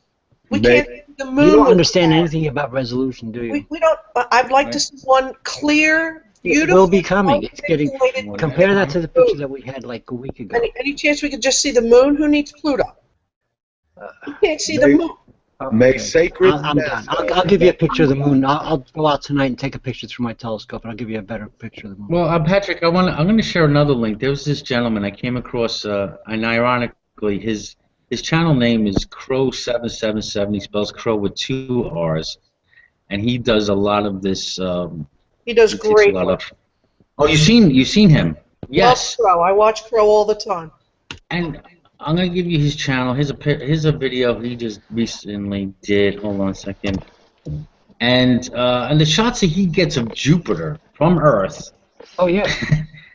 We can't see the moon. You don't understand anything about resolution, do you? We don't. I'd like to see one clear, beautiful. It will be coming. It's getting. Compare that to the picture that we had like a week ago. Any chance we could just see the moon? Who needs Pluto? We can't see the moon. Make sacred. I'm done. I'll give you a picture of the moon. I'll go out tonight and take a picture through my telescope, and I'll give you a better picture of the moon. Well, Patrick, I'm going to share another link. There was this gentleman I came across, and ironically, his channel name is Crow777. He spells Crow with 2 R's, and he does a lot of this. He does great work. Oh, you seen him? Yes. Love Crow. I watch Crow all the time. And I'm gonna give you his channel. Here's a video he just recently did. Hold on a second. And the shots that he gets of Jupiter from Earth. Oh yeah,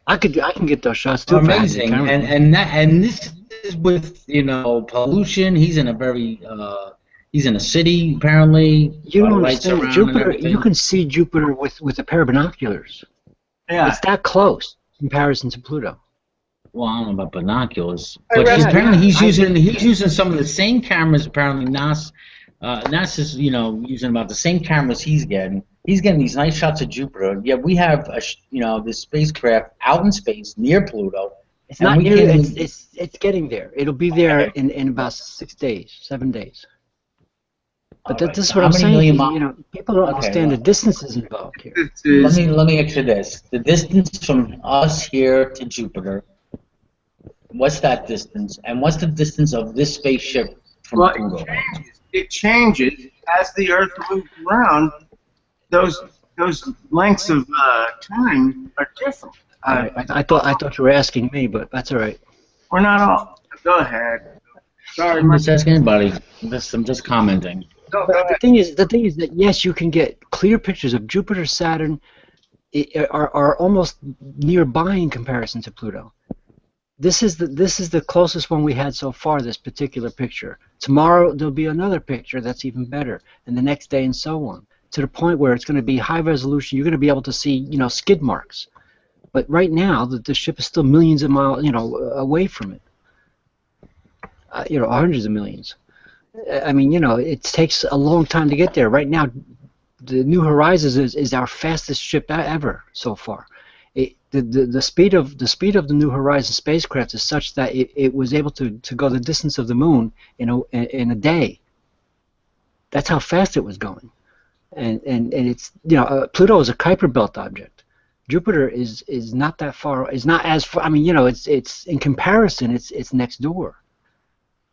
I can get those shots too. Amazing. And this is with pollution. He's in a city apparently. You don't understand Jupiter. You can see Jupiter with a pair of binoculars. Yeah. It's that close in comparison to Pluto. Well, I don't know about binoculars, I but rest- apparently he's I- using some of the same cameras. Apparently, NASA's using about the same cameras he's getting. He's getting these nice shots of Jupiter. Yet we have this spacecraft out in space near Pluto, It's and not we near. can't It's even. it's getting there. It'll be there Okay. in about 6 days, 7 days. But All right. this is So what how I'm many saying. million You know, people don't Okay. understand the distances involved here. This Let is me ask you this: the distance from us here to Jupiter. What's that distance? And what's the distance of this spaceship from well, Pluto? it changes as the Earth moves around. Those lengths of time are different. I thought you were asking me, but that's all right. We're not all. Go ahead. Sorry, I'm just asking anybody. I'm just commenting. go But ahead. the thing is that yes, you can get clear pictures of Jupiter, Saturn, are almost nearby in comparison to Pluto. This is the closest one we had so far. This particular picture. Tomorrow there'll be another picture that's even better, and the next day and so on, to the point where it's going to be high resolution. You're going to be able to see skid marks. But right now the ship is still millions of miles away from it. Hundreds of millions. I mean, it takes a long time to get there. Right now, the New Horizons is our fastest ship ever so far. The speed of the New Horizons spacecraft is such that it was able to go the distance of the moon in a day. That's how fast it was going, and it's Pluto is a Kuiper Belt object. Jupiter is not that far. Is not as far. I mean, it's in comparison, it's next door.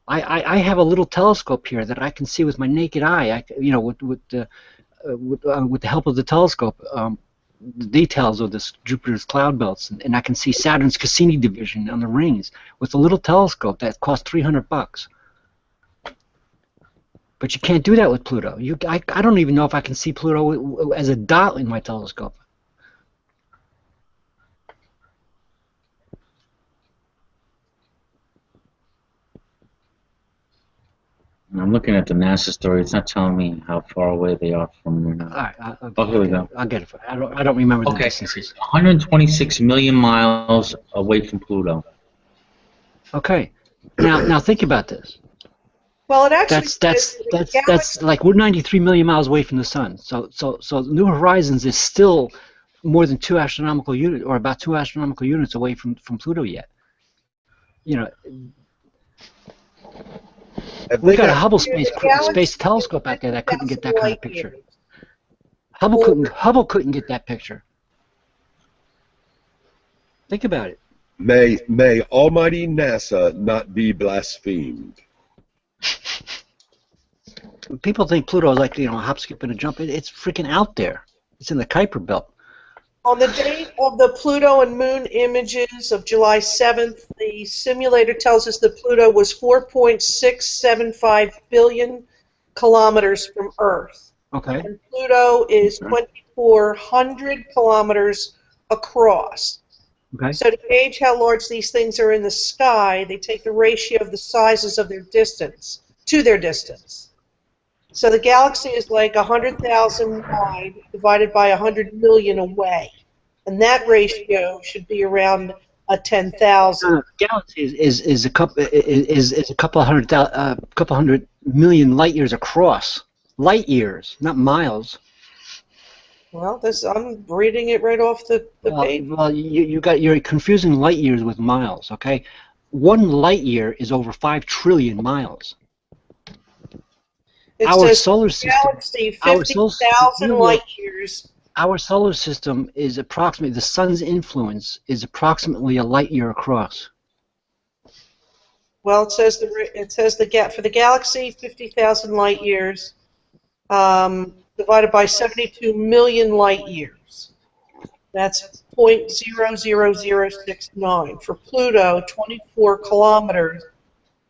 I have a little telescope here that I can see with my naked eye. With the help of the telescope, the details of this Jupiter's cloud belts, and I can see Saturn's Cassini division on the rings with a little telescope that costs $300. But you can't do that with Pluto. I don't even know if I can see Pluto as a dot in my telescope. I'm looking at the NASA story. It's not telling me how far away they are from Moon. All right, Here we go. I'll get it. I don't remember the Okay, distances. 126 million miles away from Pluto. Okay, now think about this. Well, it actually That's like we're 93 million miles away from the sun. So New Horizons is still more than 2 astronomical units, or about 2 astronomical units away from Pluto yet. We got a Hubble space telescope out there that couldn't get that kind of picture. Hubble couldn't get that picture. Think about it. May Almighty NASA not be blasphemed. People think Pluto is like a hop, skip, and a jump. It's freaking out there. It's in the Kuiper Belt. On the date of the Pluto and Moon images of July 7th, the simulator tells us that Pluto was 4.675 billion kilometers from Earth. Okay. And Pluto is 2,400 kilometers across. Okay. So to gauge how large these things are in the sky, they take the ratio of the sizes of their distance to their distance. So the galaxy is like 100,000 wide divided by 100 million away, and that ratio should be around a 10,000. Galaxy is a couple hundred million light years across. Light years, not miles. Well, I'm reading it right off the page. Well, you're confusing light years with miles. Okay, 1 light year is over 5 trillion miles. It Our says solar system, galaxy 50,000 light years. Our solar system is approximately, the sun's influence is approximately a light year across. Well, it says for the galaxy 50,000 light years divided by 72 million light years. That's 0.00069. For Pluto, 24 kilometers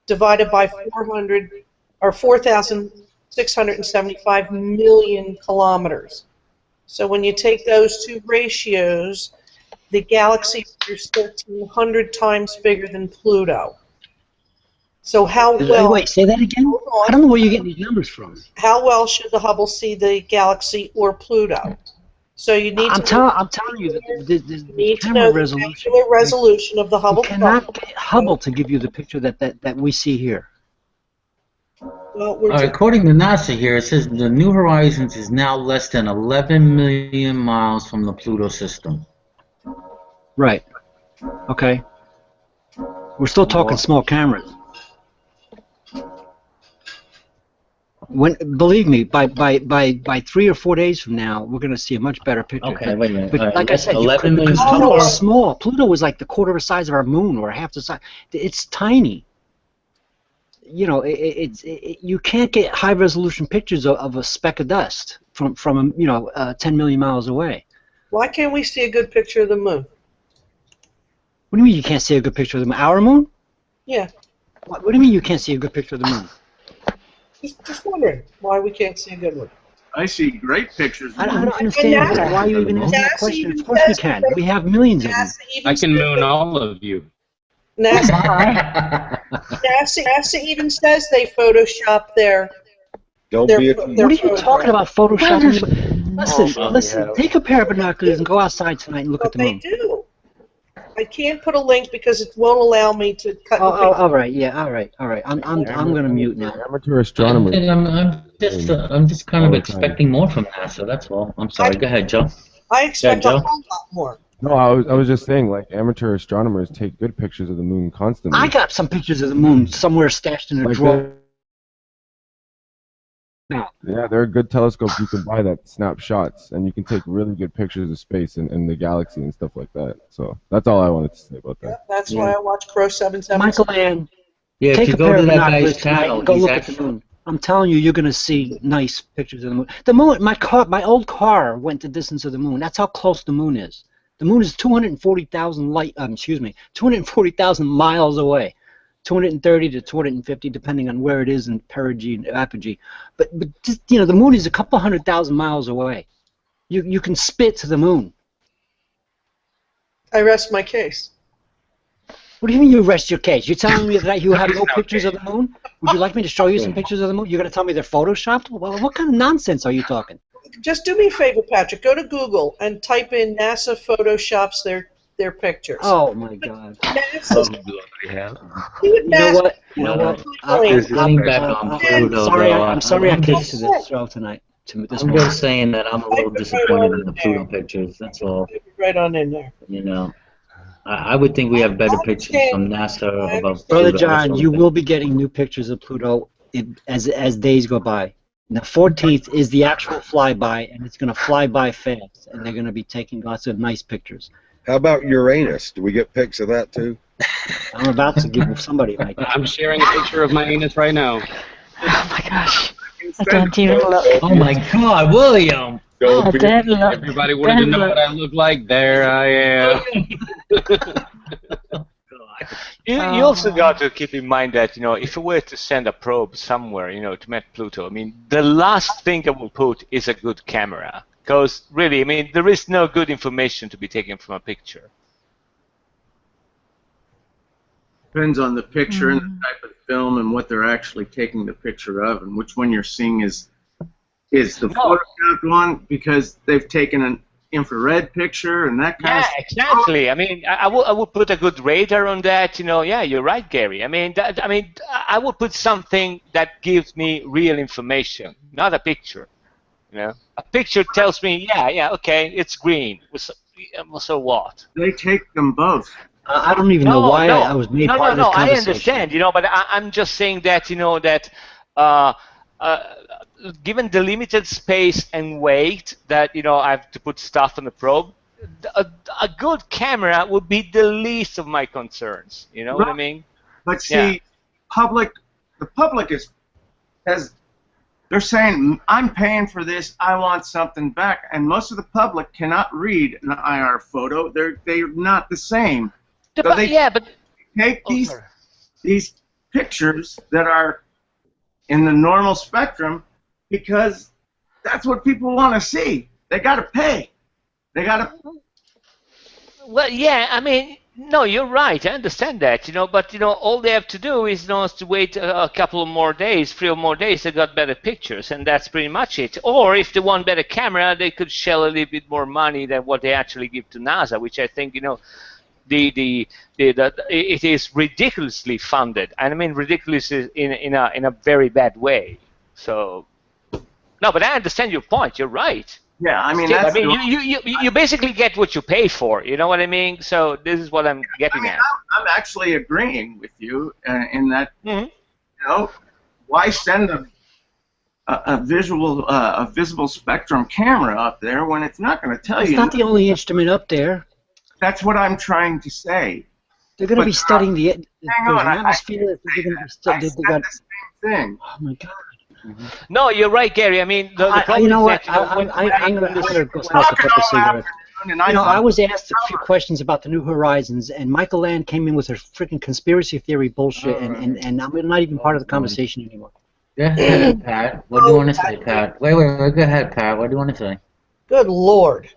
divided by 4,675 million kilometers. So when you take those two ratios, the galaxy is 1,300 times bigger than Pluto. So how well? Wait, say that again? I don't know where you're getting these numbers from. How well should the Hubble see the galaxy or Pluto? So you need I'm telling you that you need to camera know the resolution. angular resolution of the You Hubble cannot telescope. get Hubble to give you the picture that we see here. Well, we're According to NASA here, it says the New Horizons is now less than 11 million miles from the Pluto system. Right. Okay. We're still talking small cameras. Believe me, by 3 or 4 days from now, we're going to see a much better picture. Okay, wait a minute. But All right, like I said, 11 million. because Pluto miles. is small. Pluto is like the quarter of the size of our moon, or half the size. It's tiny. You know, you can't get high resolution pictures of a speck of dust from 10 million miles away. Why can't we see a good picture of the moon? What do you mean you can't see a good picture of the moon? Our moon? Yeah, What do you mean you can't see a good picture of the moon? just wondering why we can't see a good one. I see great pictures. I don't understand NASA- why you even asking that NASA question. even Of course we says can. that- We have millions of them. NASA even I can says moon that- all of you. NASA even says they Photoshop their. Don't They're- be a they're- What are you photograph. talking about photoshopping? Oh, Listen, yeah. take a pair of binoculars and go outside tonight and look Well, at the they moon. do. I can't put a link because it won't allow me to cut. Oh, and paste. all right, yeah, all right. I'm gonna mute now. Amateur astronomers. I'm just kind of expecting more from NASA. That's all. I'm sorry. Go ahead, Joe. I expect a Joe? whole lot more. No, I was just saying, like, amateur astronomers take good pictures of the moon constantly. I got some pictures of the moon somewhere stashed in a Like drawer. Yeah, there are good telescopes you can buy that snap shots, and you can take really good pictures of space and the galaxy and stuff like that. So that's all I wanted to say about Yeah, that. that's why I watch Crow 777. Michael Ann, Yeah, if take you a go pair to of that binoculars guy's tonight channel, and go he's look at the moon. I'm telling you, you're gonna see nice pictures of the moon. The moon, my old car went the distance of the moon. That's how close the moon is. The moon is 240,000 240,000 miles away. 230 to 250, depending on where it is in perigee and apogee. But just, the moon is a couple 100,000 miles away. You can spit to the moon. I rest my case. What do you mean you rest your case? You're telling me that you have no pictures of the moon? Would you like me to show you some pictures of the moon? You're going to tell me they're photoshopped? Well, what kind of nonsense are you talking? Just do me a favor, Patrick. Go to Google and type in NASA photoshops their pictures. Oh my God! NASA, see what You know NASA. what? You know what? Getting back on Pluto, sorry, though, I'm sorry I I'm came just, to this show tonight. To this I'm morning. just saying that I'm a little disappointed in the Pluto pictures. That's all. Right on in there. You know, I would think we have better pictures from NASA about Brother Pluto. John, you will be getting new pictures of Pluto as days go by. The 14th is the actual flyby, and it's going to fly by fast, and they're going to be taking lots of nice pictures. How about Uranus? Do we get pics of that too? I'm about to give somebody like that. I'm sharing a picture of my anus right now. Oh my gosh. I don't even look. Oh my God, William! I don't look. Everybody wanted to know what I look like. There I am. You also got to keep in mind that, if we were to send a probe somewhere, to map Pluto, I mean, the last thing I will put is a good camera. Because really, I mean, there is no good information to be taken from a picture. Depends on the picture and the type of film and what they're actually taking the picture of, and which one you're seeing is the photoshopped one, because they've taken an infrared picture and that kind of stuff. Exactly. I mean, I would put a good radar on that. Yeah, you're right, Gary. I mean, I would put something that gives me real information, not a picture. A picture tells me, yeah, okay, it's green. So what? They take them both. I don't even know why I was made part of this I conversation. understand, but I'm just saying that, that given the limited space and weight that, I have to put stuff on the probe, a good camera would be the least of my concerns. You know what I mean? But see, the public they're saying, I'm paying for this, I want something back. And most of the public cannot read an IR photo. They're not the same. So they take these pictures that are in the normal spectrum because that's what people want to see. They got to pay. They got to. Well, yeah, I mean, No, you're right. I understand that, but all they have to do is, is to wait a couple of more days, 3 or more days. They got better pictures, and that's pretty much it. Or if they want better camera, they could shell a little bit more money than what they actually give to NASA, which I think, it is ridiculously funded, and I mean ridiculous in a very bad way. So, no, but I understand your point. You're right. Yeah, I mean, Still, that's you basically get what you pay for. You know what I mean? So this is what I'm getting at. I'm actually agreeing with you in that. Mm-hmm. Why send a visible spectrum camera up there when it's not going to tell you? It's not the only instrument up there. That's what I'm trying to say. They're going to be studying the atmosphere. I said the same thing. Oh my God. No, you're right, Gary. I mean, the problem you know is what? that I'm going to go smoke a couple cigarettes. I was asked a few questions about the New Horizons, and Michael Land came in with her freaking conspiracy theory bullshit, and I'm not even part of the conversation anymore. Go ahead, Pat. What do you want to say, Pat? Wait. Go ahead, Pat. What do you want to say? Good Lord.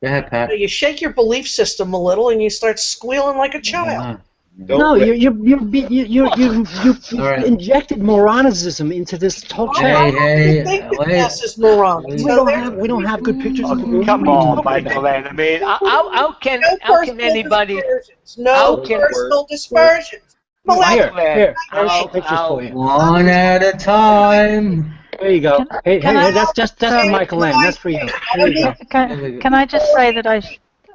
Go ahead, Pat. You shake your belief system a little, and you start squealing like a child. No, you injected moronicism into this whole chat. Hey, We don't have good pictures of the moon. Come on, Michael Land. I mean, how can anybody? No personal dispersions. Here, some pictures for you. One at a time. There you go. Hey, that's for Michael Land. That's for you. There you go. Can I just say that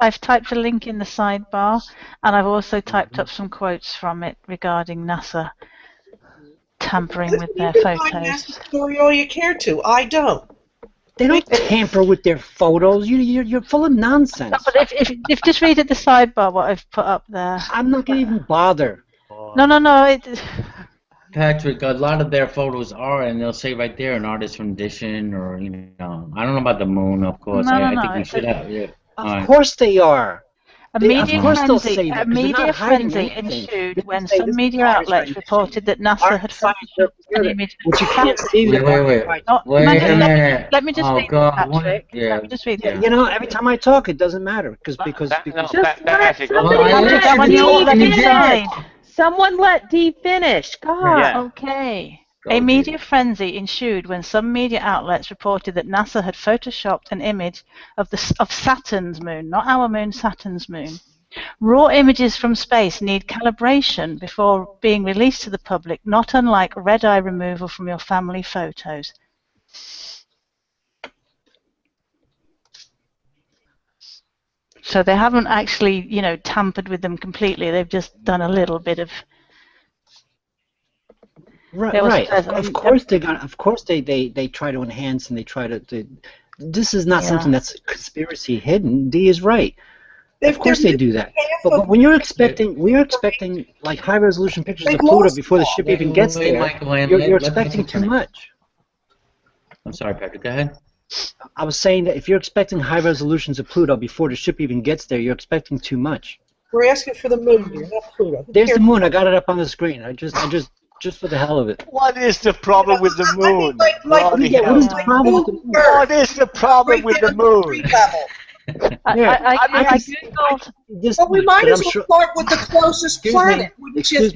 I've typed a link in the sidebar, and I've also typed up some quotes from it regarding NASA tampering with their photos. Story all you care to. I don't. They don't tamper with their photos. You're full of nonsense. No, but if just read at the sidebar what I've put up there. I'm not gonna even bother. No. Patrick, a lot of their photos are, and they'll say right there, an artist rendition, or I don't know about the moon, of course. I think we should have. Yeah. Of course they are. A media frenzy ensued when some media outlets reported that NASA had photoshopped an image of Wait. Let me just read that, Patrick. Let me just read that. Every time I talk, it doesn't matter because. Someone let Dee finish. God. Yeah. Okay. A media frenzy ensued when some media outlets reported that NASA had photoshopped an image of Saturn's moon, not our moon, Saturn's moon. Raw images from space need calibration before being released to the public, not unlike red-eye removal from your family photos. So they haven't actually, tampered with them completely. They've just done a little bit of. Right. Of course they try to enhance and they try to. This is not something that's conspiracy hidden. Dee is right. Of course they do that. But when we're expecting like high resolution pictures of Pluto before the ship even gets there. You're expecting too much. I'm sorry, Patrick. Go ahead. I was saying that if you're expecting high resolutions of Pluto before the ship even gets there, you're expecting too much. We're asking for the moon here, not Pluto. There's the moon. I got it up on the screen. I just for the hell of it. What is the problem with the moon? What is the problem with the moon? What is the problem with the moon? I googled. But we might as well start with the closest planet. Excuse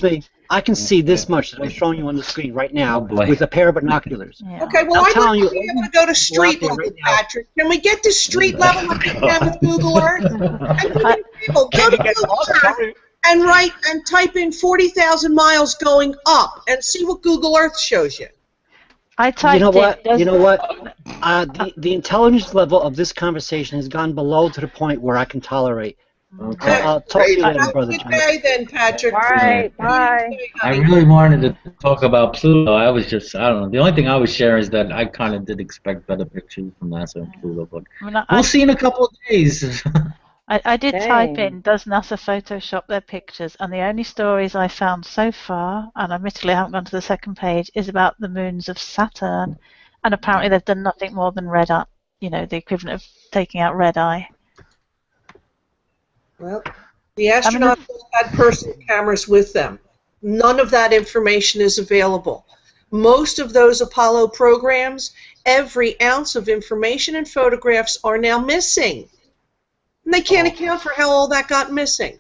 me. I can see this much that I'm showing you on the screen right now with a pair of binoculars. Yeah. Okay, well, I'm not be able to go to street level, Patrick. Can we get to street level like we can with Google Earth? Go to Google Earth and type in 40,000 miles going up and see what Google Earth shows you. I typed You know what? The intelligence level of this conversation has gone below to the point where I can tolerate. Okay. I'll talk to you later, brother. Good day then, Patrick. All right, bye. I really wanted to talk about Pluto. I was just, I don't know. The only thing I was sharing is that I kind of did expect better pictures from NASA and Pluto, but we'll see in a couple of days. I did type in, does NASA Photoshop their pictures? And the only stories I found so far, and admittedly I haven't gone to the second page, is about the moons of Saturn. And apparently they've done nothing more than red eye, the equivalent of taking out red eye. Well, the astronauts had personal cameras with them. None of that information is available. Most of those Apollo programs, every ounce of information and photographs are now missing. And they can't account for how all that got missing.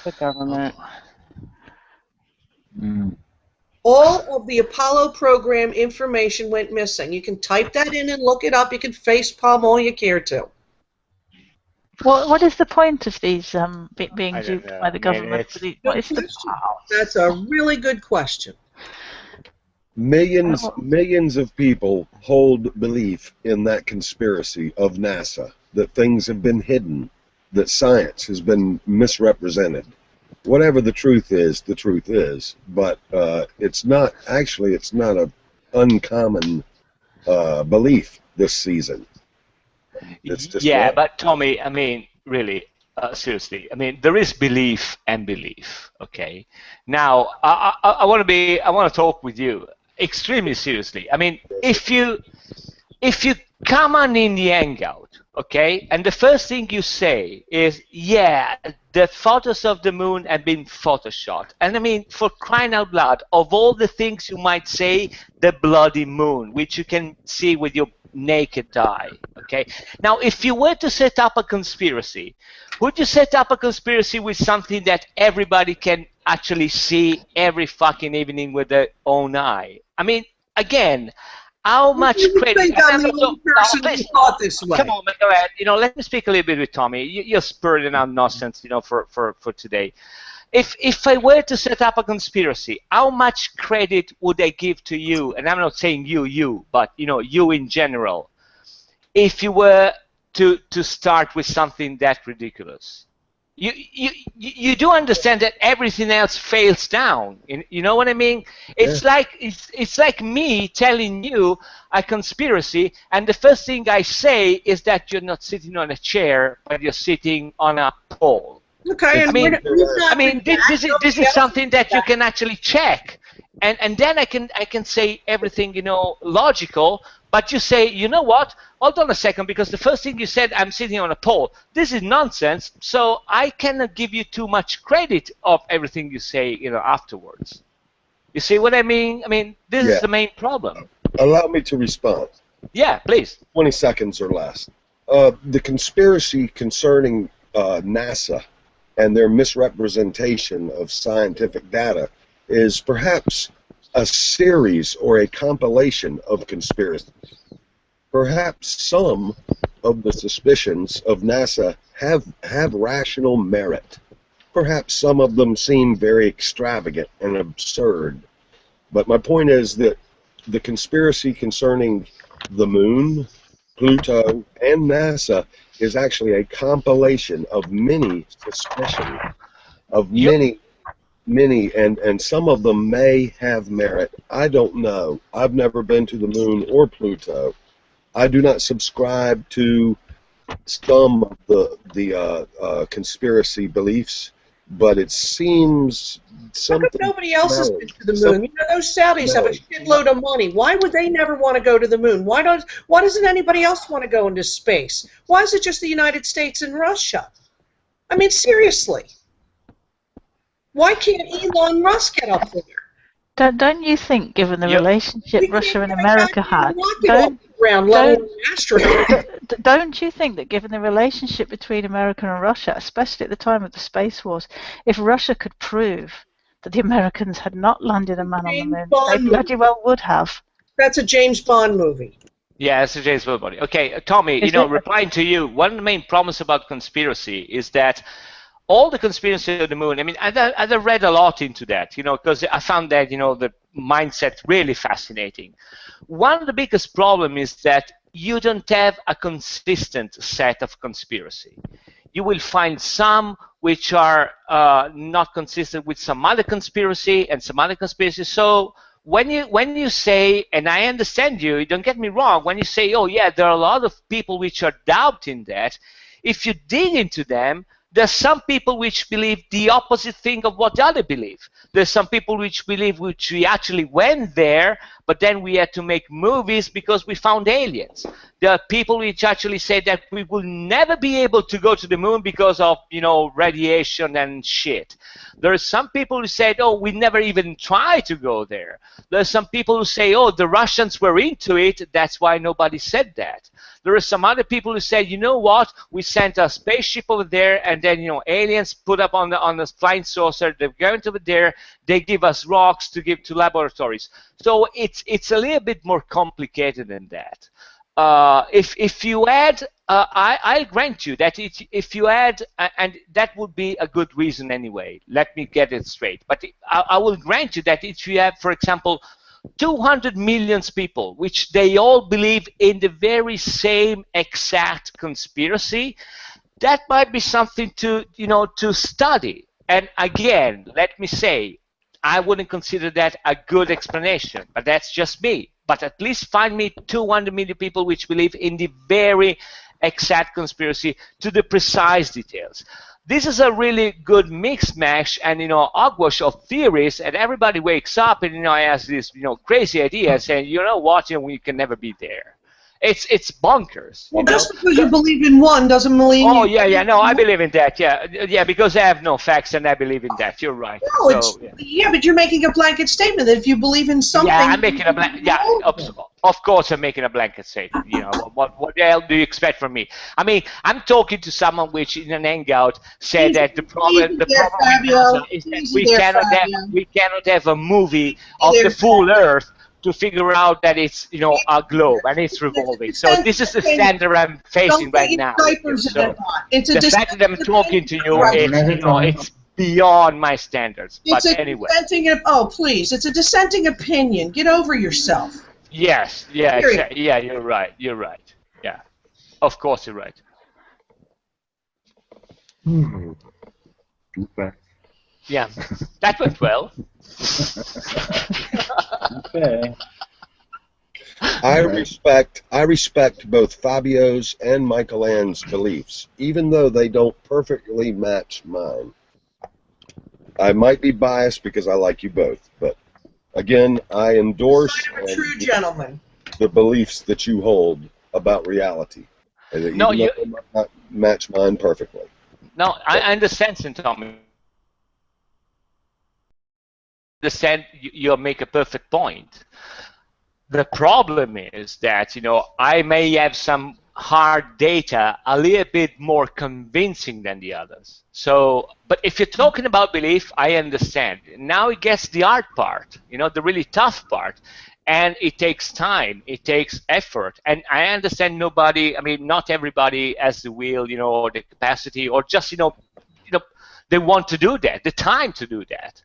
The government. All of the Apollo program information went missing. You can type that in and look it up. You can facepalm all you care to. What is the point of these being I don't duped know. by the government? Good What is the question. That's a really good question. Millions of people hold belief in that conspiracy of NASA, that things have been hidden, that science has been misrepresented. Whatever the truth is, but it's not an uncommon belief this season. It's just Yeah, wrong. but Tommy, I mean, really, seriously, I mean, there is belief and belief. Okay. Now, I want to talk with you extremely seriously. I mean, if you come on in the hangout, okay, and the first thing you say is, yeah, the photos of the moon have been photoshopped. And I mean, for crying out loud, of all the things you might say, the bloody moon, which you can see with your naked eye, okay? Now, if you were to set up a conspiracy, would you set up a conspiracy with something that everybody can actually see every fucking evening with their own eye? I mean, again, how much You credit? think I'm the only person who thought this way. Come on, man, go ahead. You know, let me speak a little bit with Tommy. You're spurting out nonsense, you know, for today. If I were to set up a conspiracy, how much credit would I give to you? And I'm not saying you, but you know, you in general. If you were to start with something that ridiculous, you do understand that everything else fails down. You know what I mean? It's like me telling you a conspiracy, and the first thing I say is that you're not sitting on a chair, but you're sitting on a pole. Okay, and this is something that you can actually check, and then I can say everything, you know, logical. But you say, you know what? Hold on a second, because the first thing you said, I'm sitting on a pole. This is nonsense. So I cannot give you too much credit of everything you say, you know, afterwards. You see what I mean? I mean, this is the main problem. Allow me to respond. Yeah, please. 20 seconds or less. The conspiracy concerning NASA and their misrepresentation of scientific data is perhaps a series or a compilation of conspiracies. Perhaps some of the suspicions of NASA have rational merit. Perhaps some of them seem very extravagant and absurd. But my point is that the conspiracy concerning the moon, Pluto, and NASA is actually a compilation of many suspicions, of many, and some of them may have merit. I don't know. I've never been to the moon or Pluto. I do not subscribe to some of the conspiracy beliefs, but it seems something. How come nobody else has been to the moon? You know, those Saudis have a shitload of money. Why would they never want to go to the moon? Why doesn't anybody else want to go into space? Why is it just the United States and Russia? I mean, seriously. Why can't Elon Musk get up there? Don't you think, given the relationship Russia and America had, don't you think that given the relationship between America and Russia, especially at the time of the space wars, if Russia could prove that the Americans had not landed a man on the moon, they bloody well would have. That's a James Bond movie. Yeah, it's a James Bond movie. Okay, Tommy, you know, replying to you, one of the main problems about conspiracy is that all the conspiracy of the moon, I mean, I read a lot into that, you know, because I found that, you know, the mindset really fascinating. One of the biggest problems is that you don't have a consistent set of conspiracy. You will find some which are not consistent with some other conspiracy and some other conspiracy. So when you say, and I understand you, don't get me wrong, when you say, oh yeah, there are a lot of people which are doubting that, if you dig into them, there's some people which believe the opposite thing of what the other believe. There's some people which believe which we actually went there, but then we had to make movies because we found aliens. There are people which actually say that we will never be able to go to the moon because of, you know, radiation and shit. There are some people who said, oh, we never even tried to go there. There are some people who say, oh, the Russians were into it, that's why nobody said that. There are some other people who say, you know what, we sent a spaceship over there, and then aliens put up on the flying saucer. They're going over there. They give us rocks to give to laboratories. So it's a little bit more complicated than that. If you add, I'll grant you that if you add, and that would be a good reason anyway. Let me get it straight. But I will grant you that if you have, for example, 200 million people, which they all believe in the very same exact conspiracy, that might be something to study. And again, let me say, I wouldn't consider that a good explanation, but that's just me. But at least find me 200 million people which believe in the very exact conspiracy to the precise details. This is a really good mix mash and hogwash of theories, and everybody wakes up and has this crazy idea saying, you know what, we can never be there. It's bonkers. Well, just because you believe in one doesn't mean. Oh yeah, no, I believe in that. Yeah, because I have no facts and I believe in that. You're right. No, yeah, but you're making a blanket statement that if you believe in something. Yeah, I'm making a blanket. Yeah, of course I'm making a blanket statement. What the hell do you expect from me? I mean, I'm talking to someone which in an hangout said that the problem with NASA is that we cannot have a movie of the full Earth to figure out that it's a globe and it's revolving. So this is the standard I'm facing right now. So the fact that I'm talking to you, it's beyond my standards. But anyway. It's a dissenting opinion. Get over yourself. Yes, yeah, you're right. Yeah, of course you're right. Yeah, that went well. Okay. I respect both Fabio's and Michael Ann's beliefs, even though they don't perfectly match mine. I might be biased because I like you both, but again, I endorse true gentleman. The beliefs that you hold about reality, and that you might not match mine perfectly. No, I understand, St. Thomas. You make a perfect point. The problem is that I may have some hard data a little bit more convincing than the others. So, but if you're talking about belief, I understand. Now it gets the hard part, the really tough part, and it takes time, it takes effort, and I understand not everybody has the will, or the capacity, or just they want to do that, the time to do that.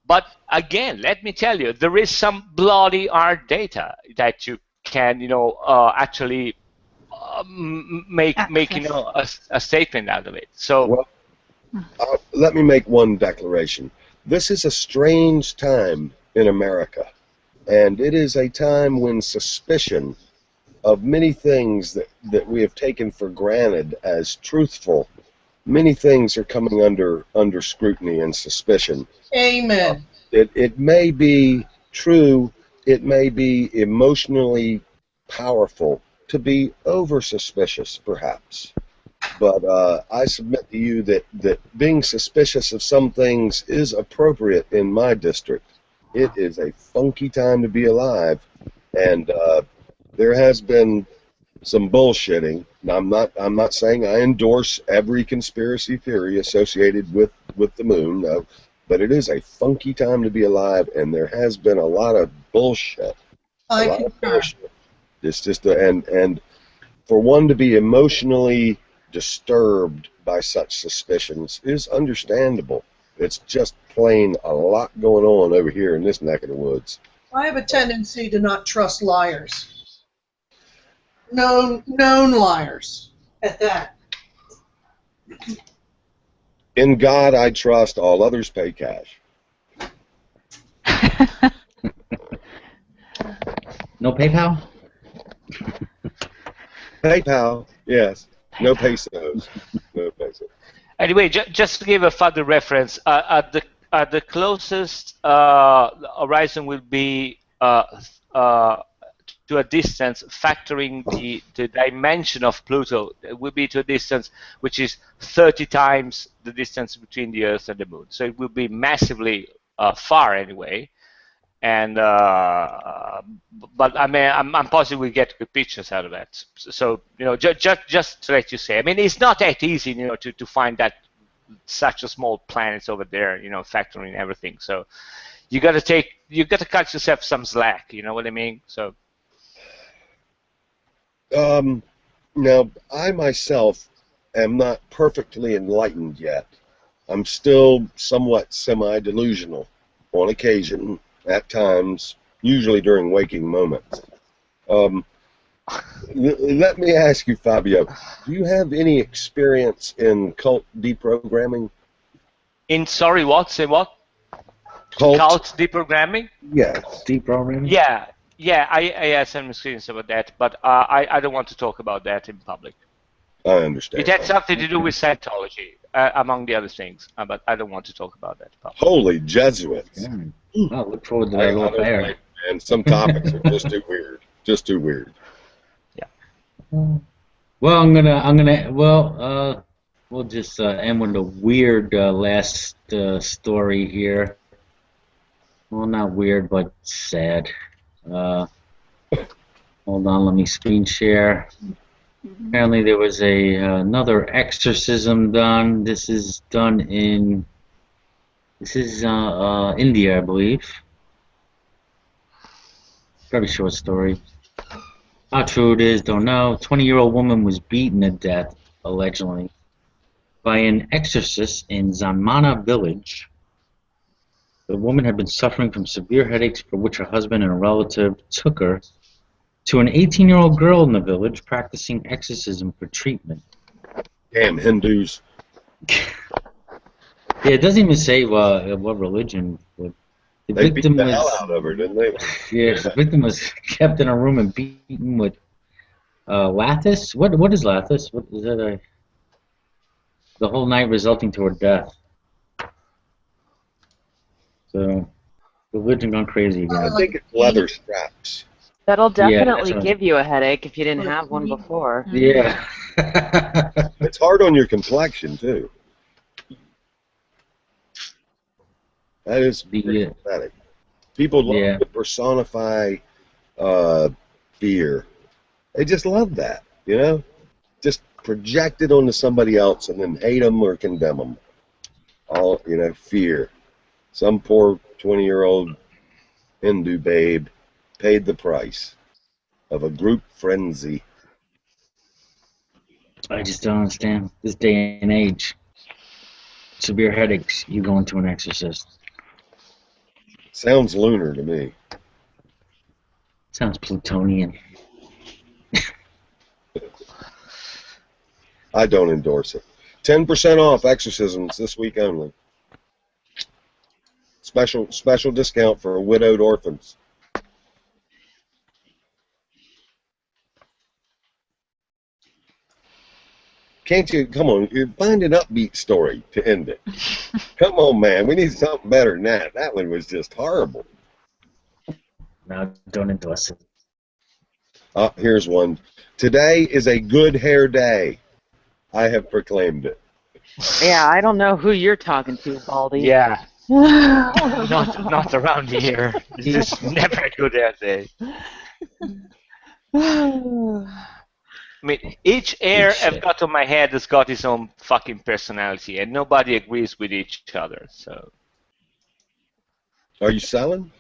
But again, let me tell you, there is some bloody hard data that you can, actually make a statement out of it. So, let me make one declaration. This is a strange time in America, and it is a time when suspicion of many things that we have taken for granted as truthful, many things are coming under scrutiny and suspicion. Amen. It may be true, it may be emotionally powerful to be over-suspicious, perhaps. But I submit to you that being suspicious of some things is appropriate in my district. It is a funky time to be alive, and there has been some bullshitting. Now, I'm not saying I endorse every conspiracy theory associated with the moon, but it is a funky time to be alive, and there has been a lot of bullshit. I concur. It's just and for one to be emotionally disturbed by such suspicions is understandable. It's just plain a lot going on over here in this neck of the woods. I have a tendency to not trust liars. Known liars at that. In God I trust, all others pay cash. No PayPal? PayPal, yes. No pesos. No pesos. Anyway, just to give a further reference, at the closest horizon will be to a distance factoring the dimension of Pluto. It will be to a distance which is 30 times the distance between the Earth and the Moon. So it will be massively far anyway. and but I mean, I'm positive we get good pictures out of that. So just to let you say, I mean, it's not that easy, to find that such a small planets over there, factoring everything. So you got to cut yourself some slack. You know what I mean? So. Now, I myself am not perfectly enlightened yet. I'm still somewhat semi-delusional on occasion, at times, usually during waking moments. Let me ask you, Fabio, do you have any experience in cult deprogramming? Sorry, what? Say what? Cult deprogramming? Yes. Deprogramming? Yeah, I have some experience about that, but I don't want to talk about that in public. I understand. It had something to do with Scientology, among the other things, but I don't want to talk about that in public. Holy Jesuits. Yeah. I look forward to that little fair. And some topics are just too weird. Just too weird. Yeah. Well, we'll just end with a weird last story here. Well, not weird, but sad. Hold on, let me screen share. Apparently there was another exorcism done. This is done in India, I believe. Very short story. How true it is, don't know. 20-year-old woman was beaten to death, allegedly, by an exorcist in Zanmana village. The woman had been suffering from severe headaches, for which her husband and a relative took her to an 18-year-old girl in the village practicing exorcism for treatment. Damn Hindus. Yeah, it doesn't even say what religion. The They victim beat the was, hell out of her, didn't they? yes, the victim was kept in a room and beaten with lathis. What is lathis? What is that? The whole night, resulting to her death. So, religion gone crazy again. I think it's leather straps. That'll definitely that's give you a headache if you didn't have one before. Yeah. It's hard on your complexion, too. That is pretty pathetic. People love to personify fear. They just love that, Just project it onto somebody else and then hate them or condemn them. All, fear. Some poor 20-year-old Hindu babe paid the price of a group frenzy. I just don't understand this day and age. Severe headaches, you go into an exorcist. Sounds lunar to me. Sounds Plutonian. I don't endorse it. 10% off exorcisms this week only. Special discount for widowed orphans. Can't you, come on, find an upbeat story to end it. Come on, man, we need something better than that. That one was just horrible. No, don't endorse it. Here's one. Today is a good hair day. I have proclaimed it. Yeah, I don't know who you're talking to, Baldy. Yeah. not around here. This is never a good hair day. I mean, each hair I've got on my head has got its own fucking personality, and nobody agrees with each other. So, are you selling?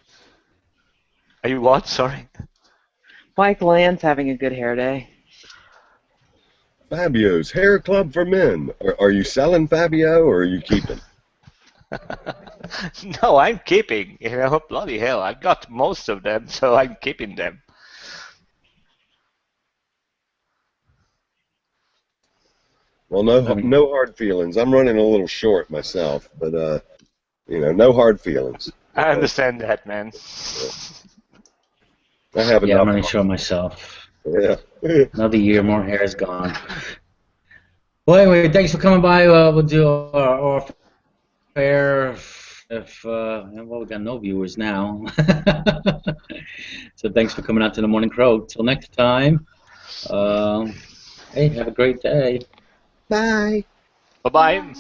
Are you what? Sorry. Mike Land's having a good hair day. Fabio's Hair Club for Men. Are you selling, Fabio, or are you keeping? No, I'm keeping. Bloody hell, I got most of them, so I'm keeping them. Well, no hard feelings. I'm running a little short myself, but no hard feelings. I understand that, man. I have enough. I'm running short myself. Yeah. Another year, more hair is gone. Well, anyway, thanks for coming by. We'll do our fair. We got no viewers now. So thanks for coming out to the Morning Crow. Till next time. Hey, have a great day. Bye. Bye-bye.